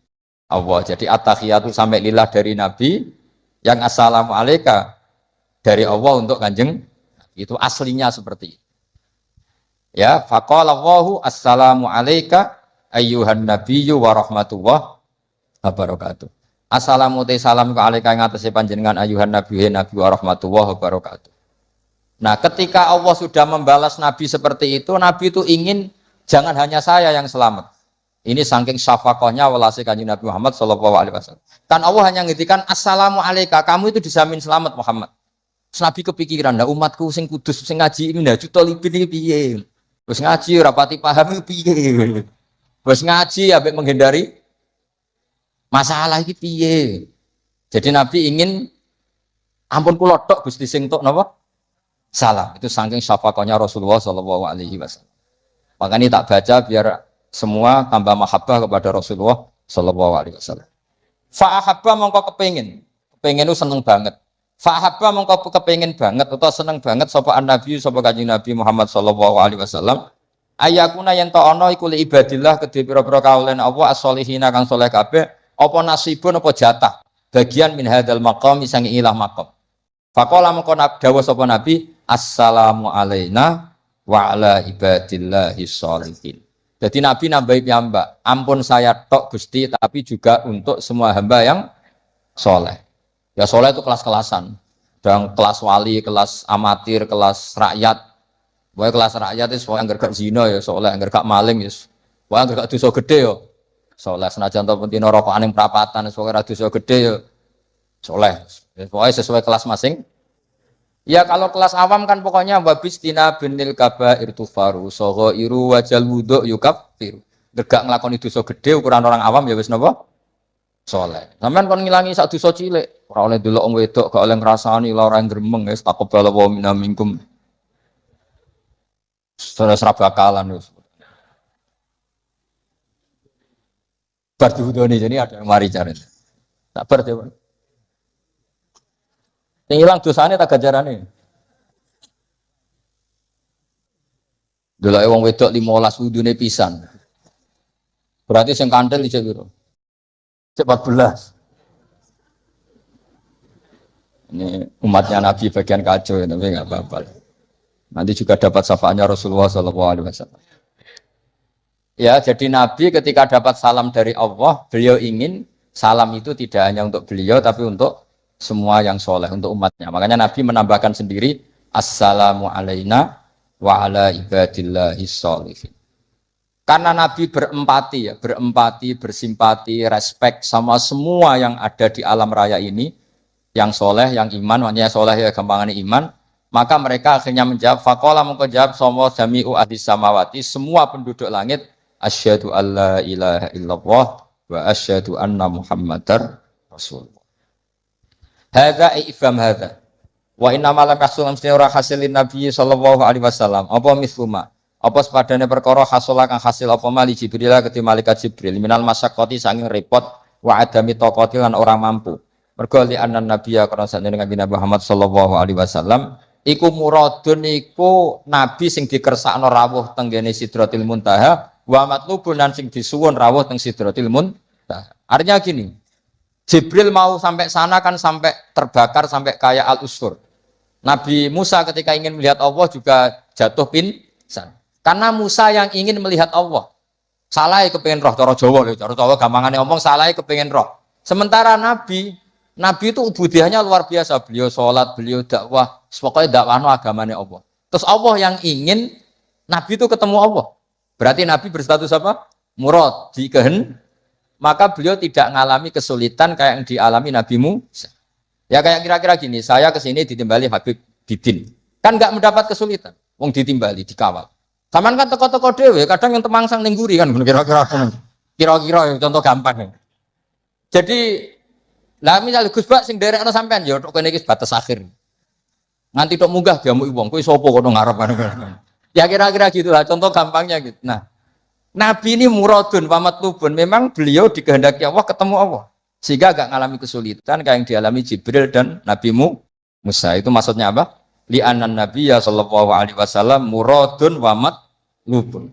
Allah. Jadi at-tahiyatu sampai lillah dari Nabi yang assalamu alayka dari Allah untuk Kanjeng itu aslinya seperti itu. Ya, faqala Allahu assalamu alayka ayyuhan nabiyyu wa rahmatullah wa barakatuh. Assalamu te salam ka alaika ing atase panjenengan ayyuhan nabiyyu nabi wa rahmatullah wa barakatuh. Nah, ketika Allah sudah membalas Nabi seperti itu, Nabi itu ingin jangan hanya saya yang selamat. Ini saking syafaqahnya welase Kanjeng Nabi Muhammad sallallahu alaihi wasallam. Kan Allah hanya ngintikan assalamu alayka, kamu itu dijamin selamat Muhammad. Terus Nabi kepikiran, nah umatku sing kudus sing ngaji ini nah juta libin iki piye? Terus ngaji rapati paham piye. Bos ngaji ambek menghindari masalah iki piye. Jadi Nabi ingin ampun kula tok Gusti sing tok napa? Salam. Itu saking syafaqahnya Rasulullah sallallahu alaihi wasallam. Makanya tak baca biar semua tambah mahabbah kepada Rasulullah sallallahu alaihi wasallam. Fa ahabba mongko kepengin itu seneng banget. Fa ahabba mongko kepengin banget atau seneng banget sapa Nabi sapa Kanjeng Nabi Muhammad sallallahu alaihi wasallam. Ayakuna yen ta ana iku li ibadillah kedhe pira-pira kaulen Allah as-solihina kang saleh kabeh apa nasibun apa jatah bagian min hadzal maqam sang ilah maqam. Faqala mongko dawuh sapa Nabi assalamu alaina wa ala ibadillahi sholihin. Jadi Nabi nambahi piyambak, ampun saya tok Gusti tapi juga untuk semua hamba yang soleh. Ya soleh itu kelas-kelasan. Dan kelas wali, kelas amatir, kelas rakyat. Pokoknya kelas rakyat itu yang gak zina ya soleh, yang gak maling ya. Pokoknya yang gak dosa gede ya soleh. Senajan to pentino rokokan ning prapatan pokoknya dosa gede ya soleh. Pokoknya sesuai kelas masing. Ya kalau kelas awam kan pokoknya wabistina binil kabair tufaru saghairu wajal wudu yukaffiru. Gak nglakoni dosa gede ukuran orang awam ya wis napa? Soleh. Sampeyan kon ngilangi sak dosa cilik, ora oleh delok wong wedok, gak oleh ngrasani lara gremeng wis taqabbal wa minna minkum. Terus bakalan wis. Bar diwudoni jadi ada yang mari cari. Tak bar ya, Pak. Yang hilang dosanya tak gajarane. Delok wong wedok 15 wudune pisan. Berarti sing kandel iki piro? 14. Ini umatnya Nabi bagian kacau ya, tapi enggak apa-apa. Nanti juga dapat syafaatnya Rasulullah SAW. Ya, jadi Nabi ketika dapat salam dari Allah, beliau ingin salam itu tidak hanya untuk beliau, tapi untuk semua yang soleh, untuk umatnya. Makanya Nabi menambahkan sendiri, Assalamu alaina wa ala ibadillahi sholihin. Karena Nabi berempati, ya, bersimpati, respect sama semua yang ada di alam raya ini, yang soleh, yang iman, makanya soleh ya gampangannya iman. Maka mereka akhirnya menjawab, faqala mengko jawab sama jami'u ahli samawati, semua penduduk langit, asyhadu alla ilaha illallah wa asyhadu anna muhammadar rasulullah. Hadza ifham hadza. Wa inna ma lam yahsul amsni ora hasilin nabi sallallahu alaihi wasallam. Apa misluma? Apa sepadane perkara hasil kang hasil apa mali Jibril ketika malaikat Jibril minal masyaqqati saking repot wa adami taqati lan orang mampu. Mergo li anna nabiyya kana sakjane Nabi Muhammad sallallahu alaihi wasallam iku muradun iku nabi sing dikersakno rawuh teng gene Sidratil Muntaha wa matlubun lan sing disuwun rawuh teng Sidratil Muntaha. Artinya gini, Jibril mau sampai sana kan sampai terbakar sampai kayak al-usfur. Nabi Musa ketika ingin melihat Allah juga jatuh pingsan. Karena Musa yang ingin melihat Allah. Salah kepengen roh cara Jawa lho, cara Jawa gampangane ngomong salah kepengen roh. Sementara Nabi itu ubudiahnya luar biasa. Beliau sholat, beliau dakwah, pokoknya dakwahno agamane Allah. Terus Allah yang ingin Nabi itu ketemu Allah. Berarti Nabi berstatus apa? Murad, dikehen. Maka beliau tidak mengalami kesulitan kayak yang dialami Nabi Musa. Ya kayak kira-kira gini, saya kesini ditimbali Habib Bidin. Kan nggak mendapat kesulitan. Wong ditimbali, dikawal. Saman kan teko-teko dewe, kadang yang temangsang ningguri kan kira-kira contoh gampang. Jadi lah misalnya Gus Bak sing derekno sampean ya tok kene iki batas akhir. Nganti tok munggah diamuki wong, kowe sapa kono ngarep kan. Ya kira-kira gitulah contoh gampangnya gitu. Nah, Nabi ini muradun wa matlubun, memang beliau dikehendaki Allah ketemu Allah. Sehingga agak ngalami kesulitan kayak yang dialami Jibril dan Nabi Musa. Itu maksudnya apa? Li anan nabiyya sallallahu alaihi wasallam muradun wa matlubun.